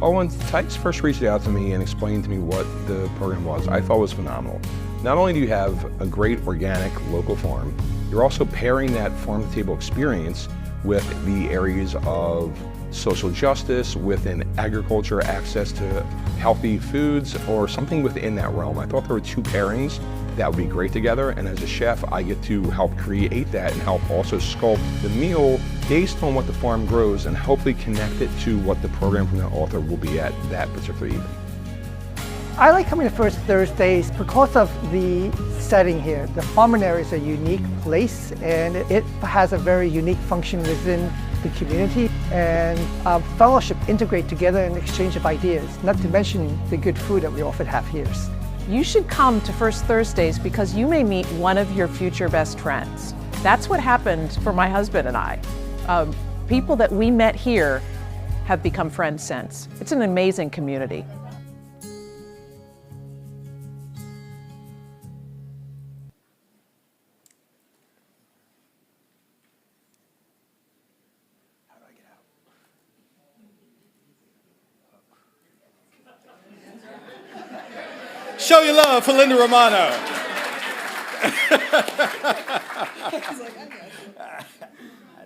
Oh, when Tice first reached out to me and explained to me what the program was, I thought it was phenomenal. Not only do you have a great organic local farm, you're also pairing that farm-to-table experience with the areas of social justice, within agriculture, access to healthy foods, or something within that realm. I thought there were two pairings that would be great together, and as a chef, I get to help create that and help also sculpt the meal based on what the farm grows and hopefully connect it to what the program from the author will be at that particular evening. I like coming to First Thursdays because of the setting here. The Farminary is a unique place and it has a very unique function within the community, and fellowship integrate together and exchange of ideas, not to mention the good food that we often have here. You should come to First Thursdays because you may meet one of your future best friends. That's what happened for my husband and I. People that we met here have become friends since. It's an amazing community. Show your love for Linda Romano. I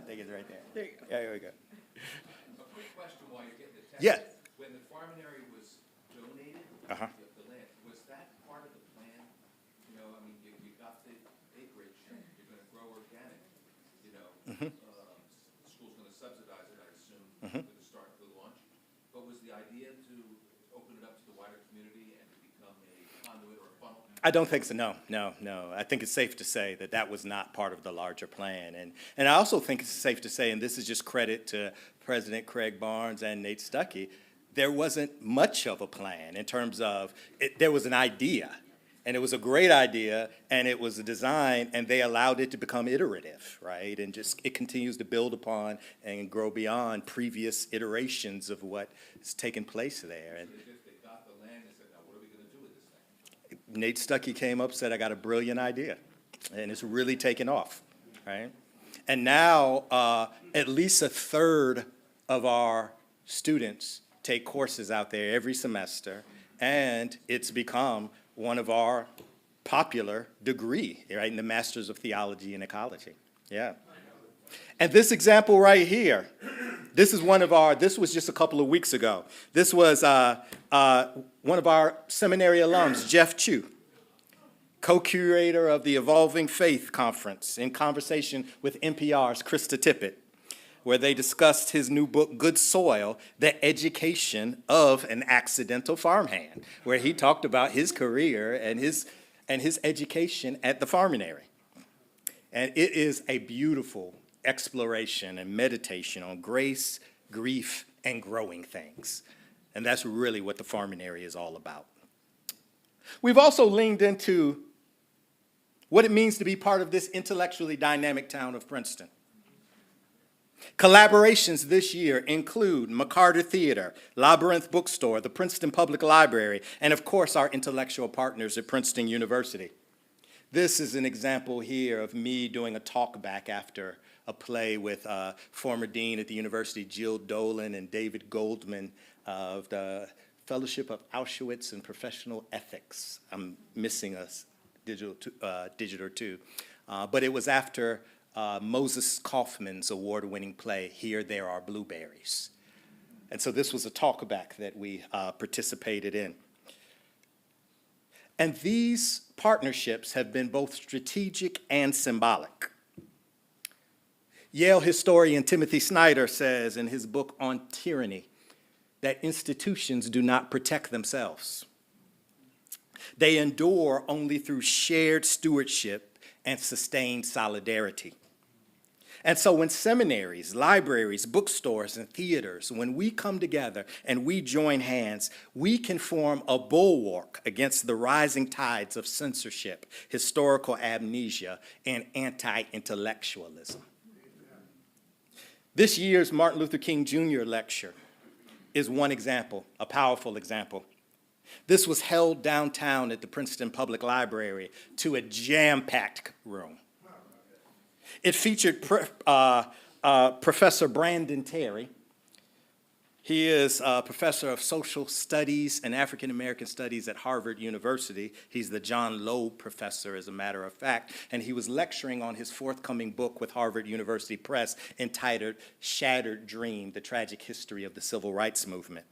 think it's right there. There you go. Yeah, here we go. A quick question while you're getting the text. Yeah. When the Farminary was donated, the land, was that part of the plan? You know, I mean, you got the acreage, and you're going to grow organic. You know, the school's going to subsidize it, I assume, with the start of the launch. But was the idea to open it up to the wider community and to become a conduit or a funnel? I don't think so, no. I think it's safe to say that that was not part of the larger plan. And I also think it's safe to say, and this is just credit to President Craig Barnes and Nate Stuckey, there wasn't much of a plan in terms of, there was an idea, and it was a great idea, and it was a design, and they allowed it to become iterative, right? And just, it continues to build upon and grow beyond previous iterations of what has taken place there. And Nate Stuckey came up, said, I got a brilliant idea, and it's really taken off, right? And now at least a third of our students take courses out there every semester, and it's become one of our popular degree, right, in the Masters of Theology and Ecology, yeah. And this example right here, this is one of our, this was just a couple of weeks ago. This was one of our seminary alums, Jeff Chu, co-curator of the Evolving Faith Conference, in conversation with NPR's Krista Tippett, where they discussed his new book, Good Soil, The Education of an Accidental Farmhand, where he talked about his career and his education at the Farminary. And it is a beautiful exploration and meditation on grace, grief, and growing things. And that's really what the Farminary is all about. We've also leaned into what it means to be part of this intellectually dynamic town of Princeton. Collaborations this year include McCarter Theater, Labyrinth Bookstore, the Princeton Public Library, and of course our intellectual partners at Princeton University. This is an example here of me doing a talk back after a play with former dean at the university, Jill Dolan, and David Goldman of the Fellowship of Auschwitz and Professional Ethics. I'm missing a digit or two. But it was after Moses Kaufman's award-winning play, Here There Are Blueberries. And so this was a talkback that we participated in. And these partnerships have been both strategic and symbolic. Yale historian Timothy Snyder says in his book on tyranny that institutions do not protect themselves. They endure only through shared stewardship and sustained solidarity. And so when seminaries, libraries, bookstores, and theaters, when we come together and we join hands, we can form a bulwark against the rising tides of censorship, historical amnesia, and anti-intellectualism. This year's Martin Luther King Jr. lecture is one example, a powerful example. This was held downtown at the Princeton Public Library to a jam-packed room. It featured Professor Brandon Terry. He is a professor of social studies and African American studies at Harvard University. He's the John Loeb Professor, as a matter of fact, and he was lecturing on his forthcoming book with Harvard University Press entitled Shattered Dream, The Tragic History of the Civil Rights Movement.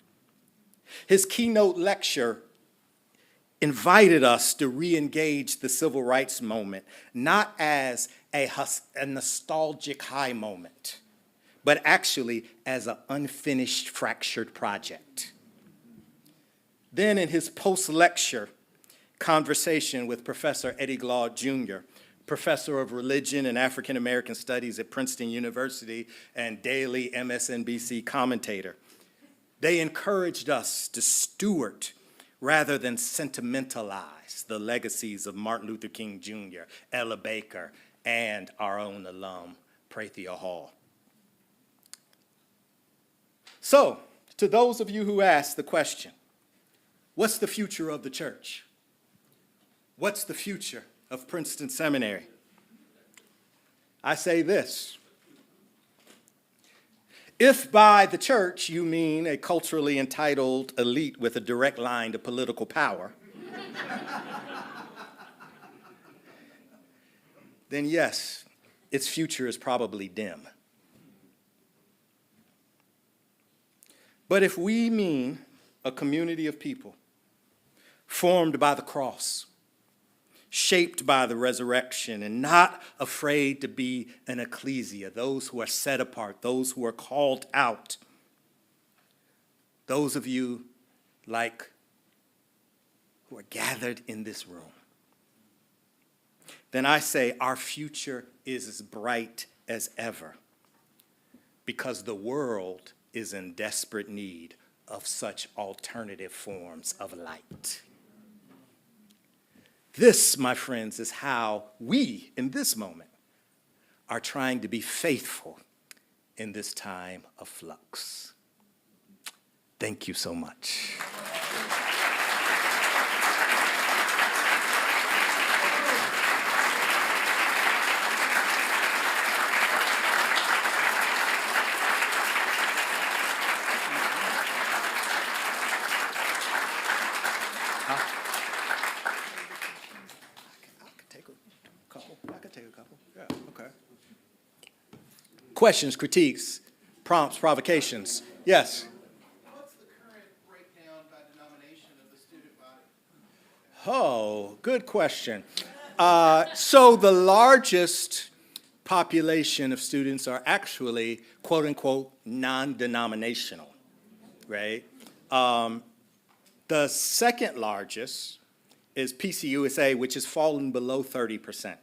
His keynote lecture invited us to re-engage the civil rights moment, not as a nostalgic high moment, but actually as an unfinished, fractured project. Then in his post-lecture conversation with Professor Eddie Glaude Jr., professor of religion and African American studies at Princeton University and daily MSNBC commentator, they encouraged us to steward rather than sentimentalize the legacies of Martin Luther King Jr., Ella Baker, and our own alum, Prathia Hall. So, to those of you who ask the question, what's the future of the church? What's the future of Princeton Seminary? I say this. If by the church you mean a culturally entitled elite with a direct line to political power, then yes, its future is probably dim. But if we mean a community of people formed by the cross, shaped by the resurrection, and not afraid to be an ecclesia, those who are set apart, those who are called out, those of you like who are gathered in this room, then I say our future is as bright as ever, because the world is in desperate need of such alternative forms of light. This, my friends, is how we, in this moment, are trying to be faithful in this time of flux. Thank you so much. Questions, critiques, prompts, provocations. Yes? What's the current breakdown by denomination of the student body? Oh, good question. So the largest population of students are actually, quote unquote, non-denominational, right? The second largest is PCUSA, which has fallen below 30%.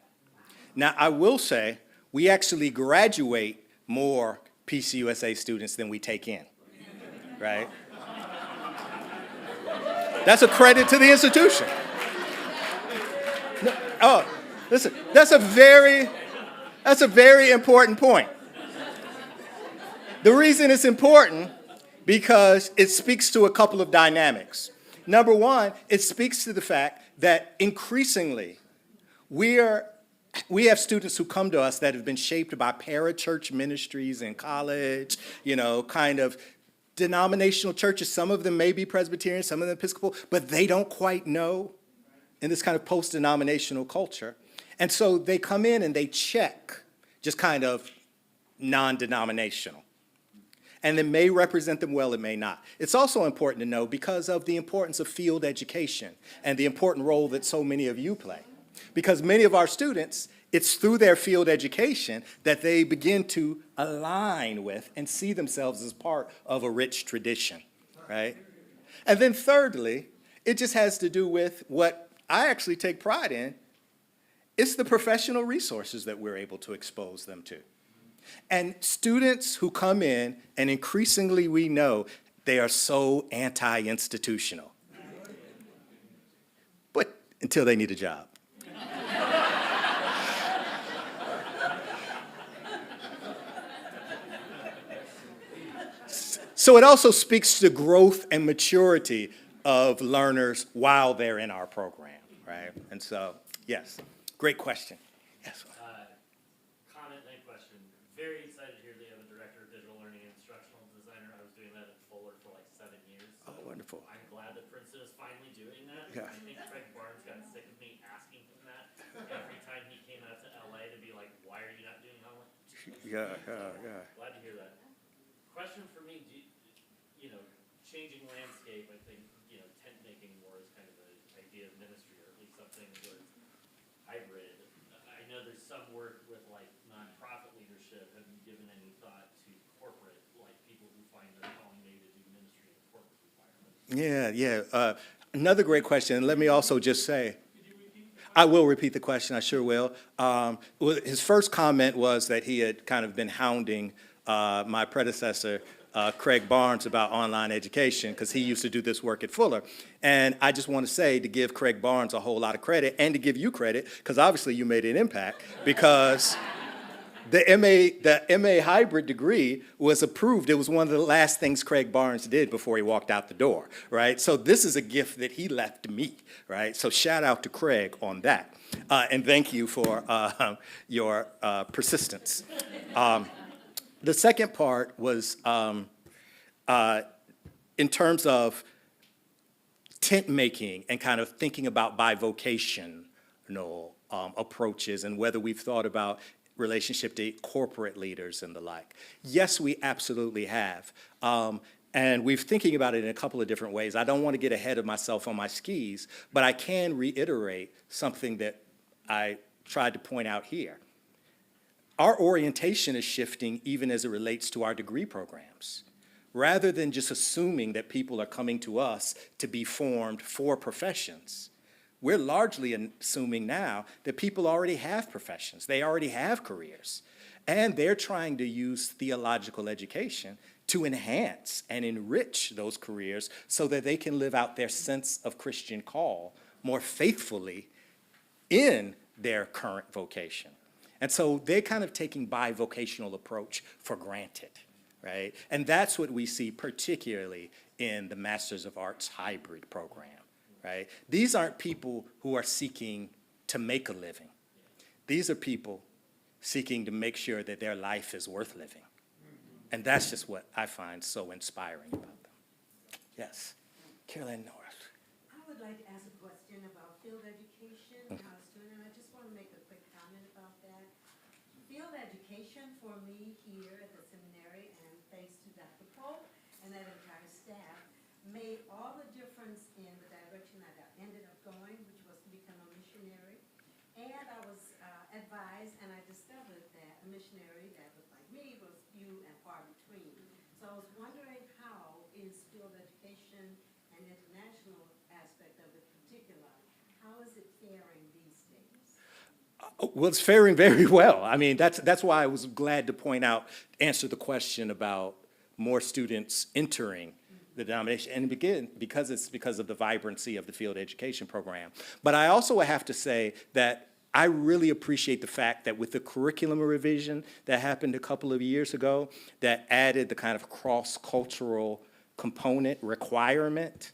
Now, I will say, we actually graduate more PCUSA students than we take in, right? That's a credit to the institution. No, oh, listen, that's a very important point. The reason it's important, because it speaks to a couple of dynamics. Number one, it speaks to the fact that increasingly We have students who come to us that have been shaped by parachurch ministries in college, kind of denominational churches. Some of them may be Presbyterian, some of them Episcopal, but they don't quite know in this kind of post-denominational culture. And so they come in and they check, just kind of non-denominational. And it may represent them well, it may not. It's also important to know because of the importance of field education and the important role that so many of you play. Because many of our students, it's through their field education that they begin to align with and see themselves as part of a rich tradition, right? And then thirdly, it just has to do with what I actually take pride in. It's the professional resources that we're able to expose them to. And students who come in, and increasingly we know, they are so anti-institutional. But until they need a job. So it also speaks to growth and maturity of learners while they're in our program, right? And so, yes, great question. Yes. Comment and question. Very excited to hear that you have a director of digital learning and instructional designer. I was doing that at Fuller for like 7 years. So oh, wonderful. I'm glad that Princeton is finally doing that. Yeah. I think Craig Barnes got sick of me asking him that every time he came out to LA to be like, why are you not doing homework? Yeah. Glad to hear that. Question for me, changing landscape, I think, tent making more is kind of an idea of ministry, or at least something where it's hybrid. I know there's some work with like nonprofit leadership. Have you given any thought to corporate, like people who find their calling maybe to do ministry in a corporate environment? Yeah. Another great question. And let me also just say, I will repeat the question, I sure will. His first comment was that he had kind of been hounding my predecessor, Craig Barnes, about online education because he used to do this work at Fuller. And I just want to say, to give Craig Barnes a whole lot of credit and to give you credit, because obviously you made an impact, because the MA hybrid degree was approved. It was one of the last things Craig Barnes did before he walked out the door, right? So this is a gift that he left me, right? So shout out to Craig on that. And thank you for your persistence. The second part was in terms of tent making and kind of thinking about bivocational approaches and whether we've thought about relationship to corporate leaders and the like. Yes, we absolutely have. And we're thinking about it in a couple of different ways. I don't want to get ahead of myself on my skis, but I can reiterate something that I tried to point out here. Our orientation is shifting even as it relates to our degree programs. Rather than just assuming that people are coming to us to be formed for professions, we're largely assuming now that people already have professions, they already have careers, and they're trying to use theological education to enhance and enrich those careers so that they can live out their sense of Christian call more faithfully in their current vocation. And so they're kind of taking bivocational approach for granted, right? And that's what we see particularly in the Masters of Arts hybrid program, right? These aren't people who are seeking to make a living. These are people seeking to make sure that their life is worth living. And that's just what I find so inspiring about them. Yes, Carolyn Norris. I would like to ask a question about field education and our student. I just want to make a quick comment about that. Field education for me here at the seminary, and thanks to Dr. Pope and that entire staff, made all the difference in the direction that I ended up going, which was to become a missionary. And I was advised, and I discovered that a missionary that was like me was few and far between. So I was wondering, how is field education and international aspect of it particular, how is it faring these days? Well, it's faring very well. I mean, that's why I was glad to answer the question about more students entering the denomination, and again, because of the vibrancy of the field education program. But I also have to say that I really appreciate the fact that with the curriculum revision that happened a couple of years ago, that added the kind of cross-cultural component requirement,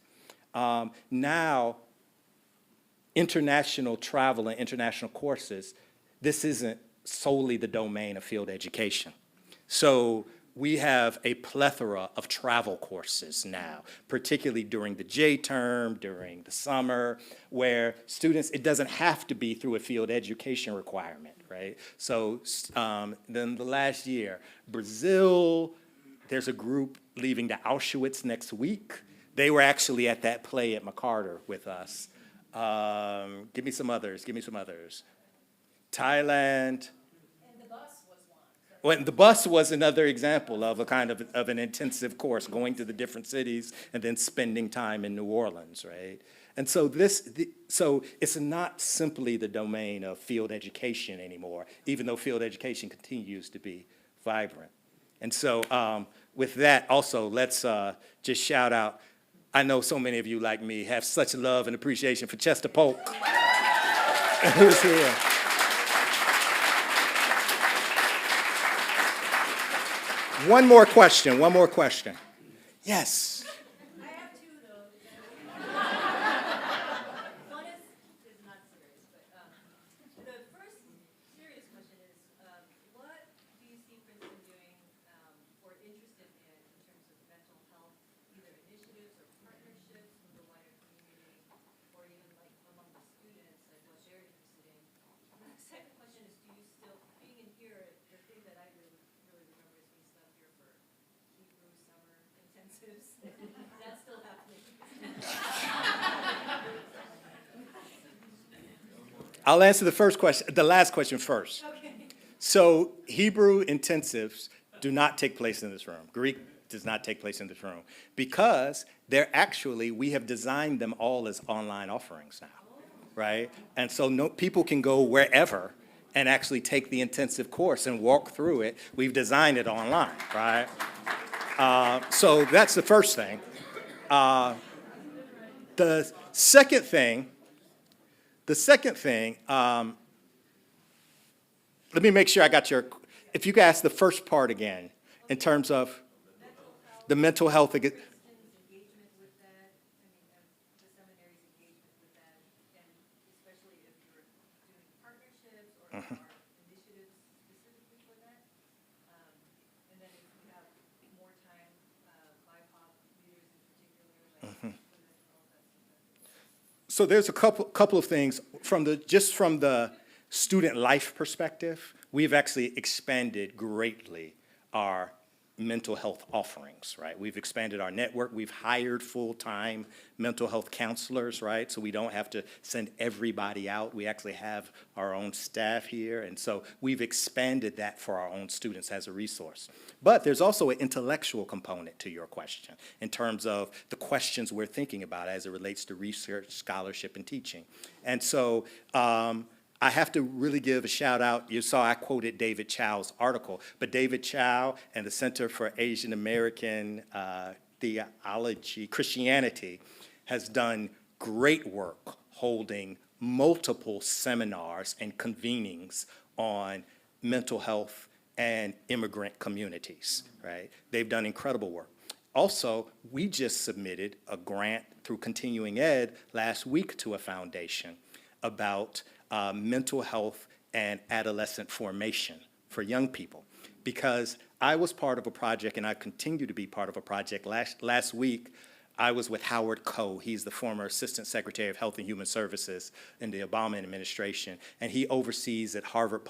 now international travel and international courses, this isn't solely the domain of field education. So we have a plethora of travel courses now, particularly during the J term, during the summer, where students, it doesn't have to be through a field education requirement, right? So then the last year, Brazil, there's a group leaving to Auschwitz next week. They were actually at that play at MacArthur with us. Give me some others. Thailand. Well, the bus was another example of a kind of an intensive course, going to the different cities and then spending time in New Orleans, right? And so so it's not simply the domain of field education anymore, even though field education continues to be vibrant. And so with that, also, let's just shout out, I know so many of you, like me, have such love and appreciation for Chester Polk, who's here. One more question. Yes. I have two, though. One is not serious, but the first serious question is, what do you see Princeton doing or interested in terms of mental health, either initiatives or partnerships with the wider community, or even like among the students, like what they're interested in? And the second question is, do you still, being in here, the thing that I really remember is being stuck here for Hebrew summer intensives. That's still happening. I'll answer the last question first. Okay. So Hebrew intensives do not take place in this room. Greek does not take place in this room because we have designed them all as online offerings now, right? And so people can go wherever and actually take the intensive course and walk through it. We've designed it online, right? So that's the first thing. The second thing, let me make sure I got if you could ask the first part again, in terms of the mental health. Engagement with that, the seminary's engagement with that, and especially if you're doing partnerships or initiatives specifically for that. And then if you have more time, BIPOC leaders in particular, So there's a couple of things from the student life perspective. We've actually expanded greatly our mental health offerings, right? We've expanded our network. We've hired full-time mental health counselors, right? So we don't have to send everybody out. We actually have our own staff here. And so we've expanded that for our own students as a resource. But there's also an intellectual component to your question in terms of the questions we're thinking about as it relates to research, scholarship, and teaching. And so I have to really give a shout out. You saw I quoted David Chow's article, but David Chow and the Center for Asian American Theology, Christianity, has done great work holding multiple seminars and convenings on mental health and immigrant communities, right? They've done incredible work. Also, we just submitted a grant through Continuing Ed last week to a foundation about mental health and adolescent formation for young people. Because I was part of a project, and I continue to be part of a project. Last week, I was with Howard Koh. He's the former Assistant Secretary of Health and Human Services in the Obama administration, and he oversees at Harvard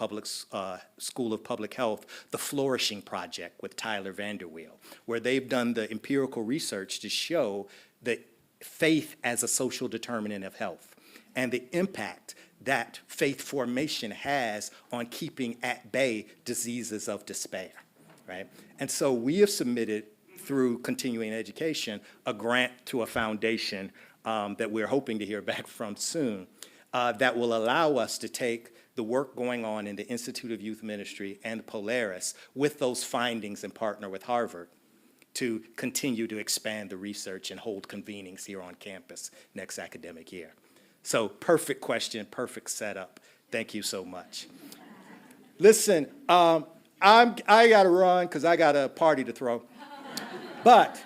School of Public Health the Flourishing Project with Tyler Vanderweel, where they've done the empirical research to show that faith as a social determinant of health and the impact that faith formation has on keeping at bay diseases of despair, right? And so we have submitted through Continuing Education a grant to a foundation that we're hoping to hear back from soon that will allow us to take the work going on in the Institute of Youth Ministry and Polaris with those findings and partner with Harvard to continue to expand the research and hold convenings here on campus next academic year. So perfect question, perfect setup. Thank you so much. Listen, I got to run because I got a party to throw. But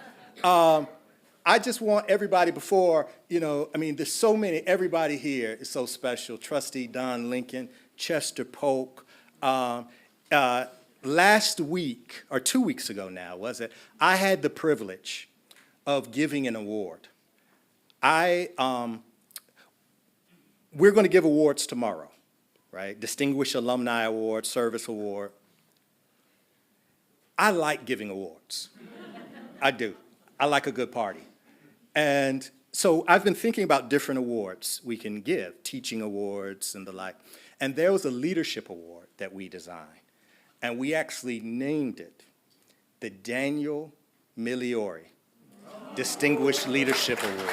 I just want everybody before, there's so many, everybody here is so special. Trustee Don Lincoln, Chester Polk. Last week, or 2 weeks ago now, was it? I had the privilege of giving an award. We're going to give awards tomorrow, right? Distinguished Alumni Award, Service Award. I like giving awards. I do. I like a good party. And so I've been thinking about different awards we can give, teaching awards and the like. And there was a leadership award that we designed. And we actually named it the Daniel Migliore Distinguished Leadership Award.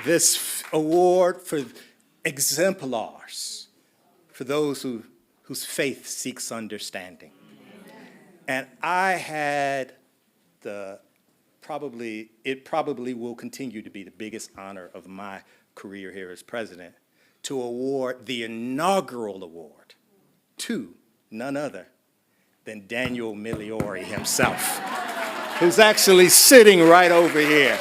This award for exemplars, for those whose faith seeks understanding. And I had it probably will continue to be the biggest honor of my career here as president, to award the inaugural award to none other than Daniel Migliore himself, who's actually sitting right over here.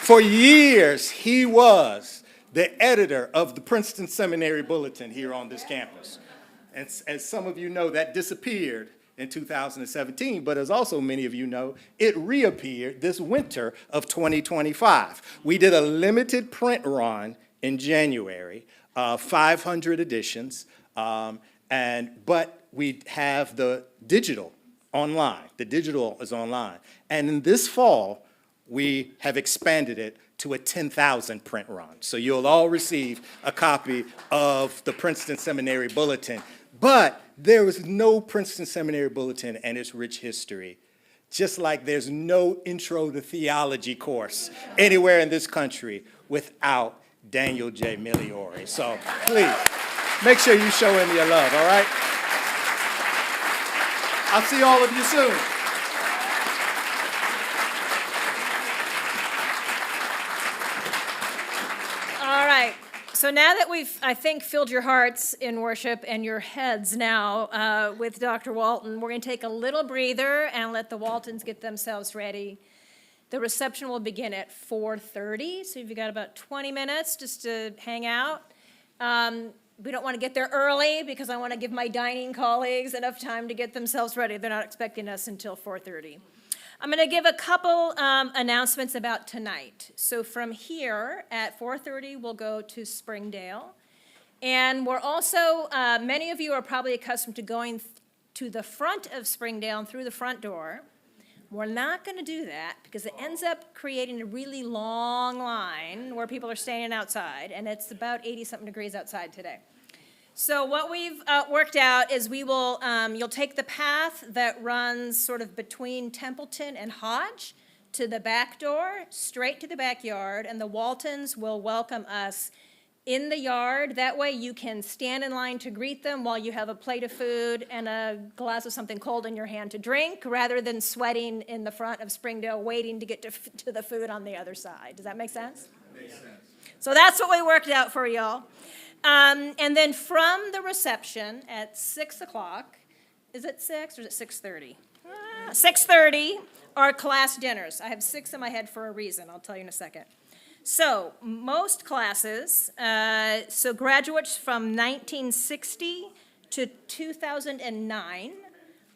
For years, he was the editor of the Princeton Seminary Bulletin here on this campus. And as some of you know, that disappeared in 2017, but as also many of you know, it reappeared this winter of 2025. We did a limited print run in January, 500 editions, but we have the digital online. The digital is online. And in this fall, we have expanded it to a 10,000 print run. So you'll all receive a copy of the Princeton Seminary Bulletin. But there is no Princeton Seminary Bulletin and its rich history, just like there's no Intro to Theology course anywhere in this country without Daniel J. Migliore. So please, make sure you show him your love, all right? I'll see all of you soon. So now that we've, I think, filled your hearts in worship and your heads now with Dr. Walton, we're going to take a little breather and let the Waltons get themselves ready. The reception will begin at 4:30, so you've got about 20 minutes just to hang out. We don't want to get there early because I want to give my dining colleagues enough time to get themselves ready. They're not expecting us until 4:30. I'm going to give a couple announcements about tonight. So from here at 4:30, we'll go to Springdale. And we're also, many of you are probably accustomed to going to the front of Springdale and through the front door. We're not going to do that because it ends up creating a really long line where people are standing outside, and it's about 80-something degrees outside today. So what we've worked out is we will, you'll take the path that runs sort of between Templeton and Hodge to the back door, straight to the backyard, and the Waltons will welcome us in the yard. That way you can stand in line to greet them while you have a plate of food and a glass of something cold in your hand to drink, rather than sweating in the front of Springdale waiting to get to the food on the other side. Does that make sense? Makes sense. So that's what we worked out for y'all. And then from the reception at 6 o'clock, is it 6 or is it 6:30? 6:30 are class dinners. I have 6 in my head for a reason. I'll tell you in a second. So most classes, so graduates from 1960 to 2009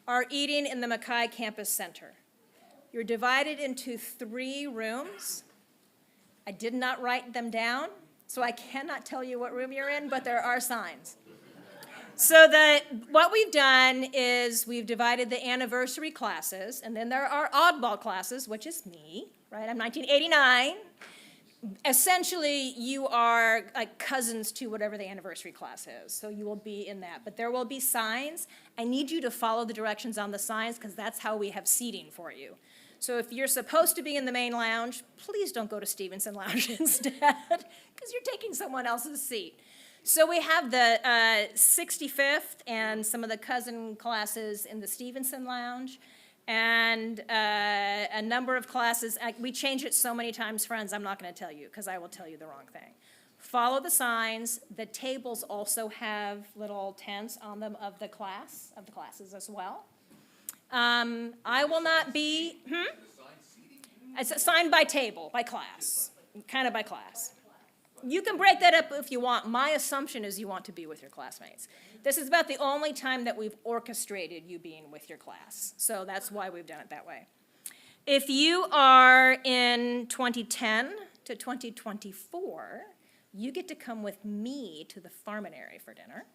are eating in the Mackay Campus Center. You're divided into 3 rooms. I did not write them down, so I cannot tell you what room you're in, but there are signs. So what we've done is we've divided the anniversary classes, and then there are oddball classes, which is me, right? I'm 1989. Essentially, you are like cousins to whatever the anniversary class is, so you will be in that. But there will be signs. I need you to follow the directions on the signs because that's how we have seating for you. So if you're supposed to be in the main lounge, please don't go to Stevenson Lounge instead because you're taking someone else's seat. So we have the 65th and some of the cousin classes in the Stevenson Lounge, and a number of classes. We change it so many times, friends, I'm not going to tell you because I will tell you the wrong thing. Follow the signs. The tables also have little tents on them of the classes as well. I will not be, It's assigned by table, by class, kind of by class. You can break that up if you want. My assumption is you want to be with your classmates. This is about the only time that we've orchestrated you being with your class. So that's why we've done it that way. If you are in 2010 to 2024, you get to come with me to the Farminary for dinner.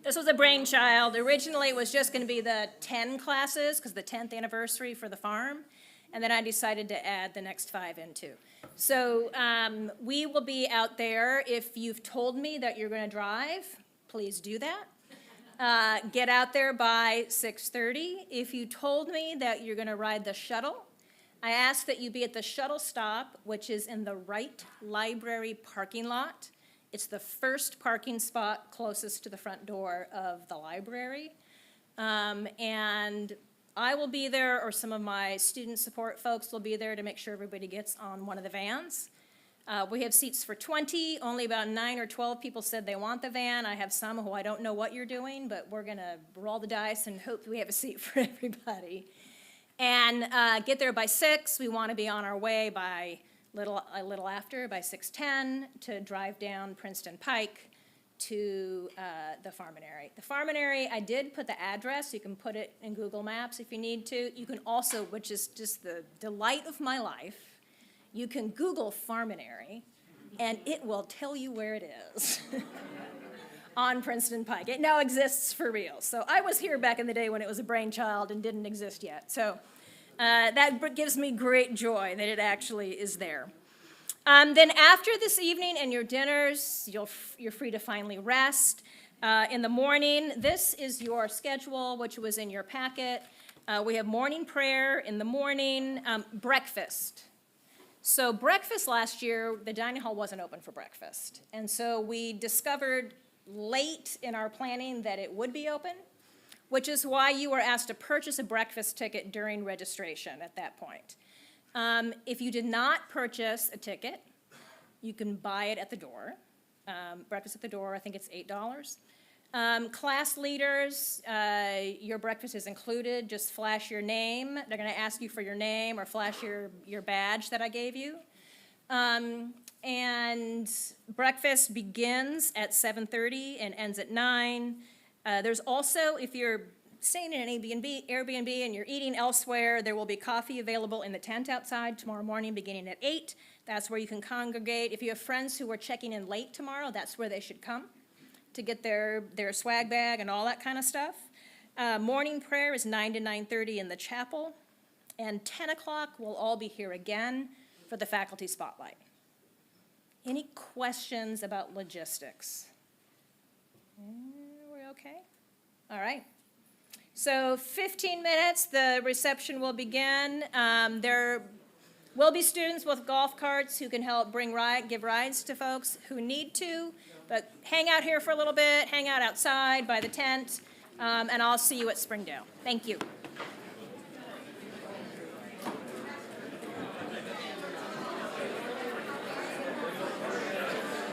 This was a brainchild. Originally, it was just going to be the 10 classes because the 10th anniversary for the farm. And then I decided to add the next 5 in too. So we will be out there. If you've told me that you're going to drive, please do that. Get out there by 6:30. If you told me that you're going to ride the shuttle, I ask that you be at the shuttle stop, which is in the Wright Library parking lot. It's the first parking spot closest to the front door of the library. And I will be there, or some of my student support folks will be there to make sure everybody gets on one of the vans. We have seats for 20. Only about 9 or 12 people said they want the van. I have some who I don't know what you're doing, but we're going to roll the dice and hope we have a seat for everybody. And get there by 6. We want to be on our way by a little after, by 6:10, to drive down Princeton Pike to the Farminary. The Farminary, I did put the address. You can put it in Google Maps if you need to. You can also, which is just the delight of my life, you can Google Farminary, and it will tell you where it is on Princeton Pike. It now exists for real. So I was here back in the day when it was a brainchild and didn't exist yet. So that gives me great joy that it actually is there. Then after this evening and your dinners, you're free to finally rest. In the morning, this is your schedule, which was in your packet. We have morning prayer in the morning, breakfast. So breakfast last year, the dining hall wasn't open for breakfast. And so we discovered late in our planning that it would be open, which is why you were asked to purchase a breakfast ticket during registration at that point. If you did not purchase a ticket, you can buy it at the door. Breakfast at the door, I think it's $8. Class leaders, your breakfast is included. Just flash your name. They're going to ask you for your name or flash your badge that I gave you. And breakfast begins at 7:30 and ends at 9. There's also, if you're staying in an Airbnb and you're eating elsewhere, there will be coffee available in the tent outside tomorrow morning beginning at 8. That's where you can congregate. If you have friends who are checking in late tomorrow, that's where they should come to get their swag bag and all that kind of stuff. Morning prayer is 9 to 9:30 in the chapel. And 10 o'clock, we'll all be here again for the faculty spotlight. Any questions about logistics? We're okay? All right. So 15 minutes, the reception will begin. There will be students with golf carts who can help give rides to folks who need to. But hang out here for a little bit, hang out outside by the tent, and I'll see you at Springdale. Thank you.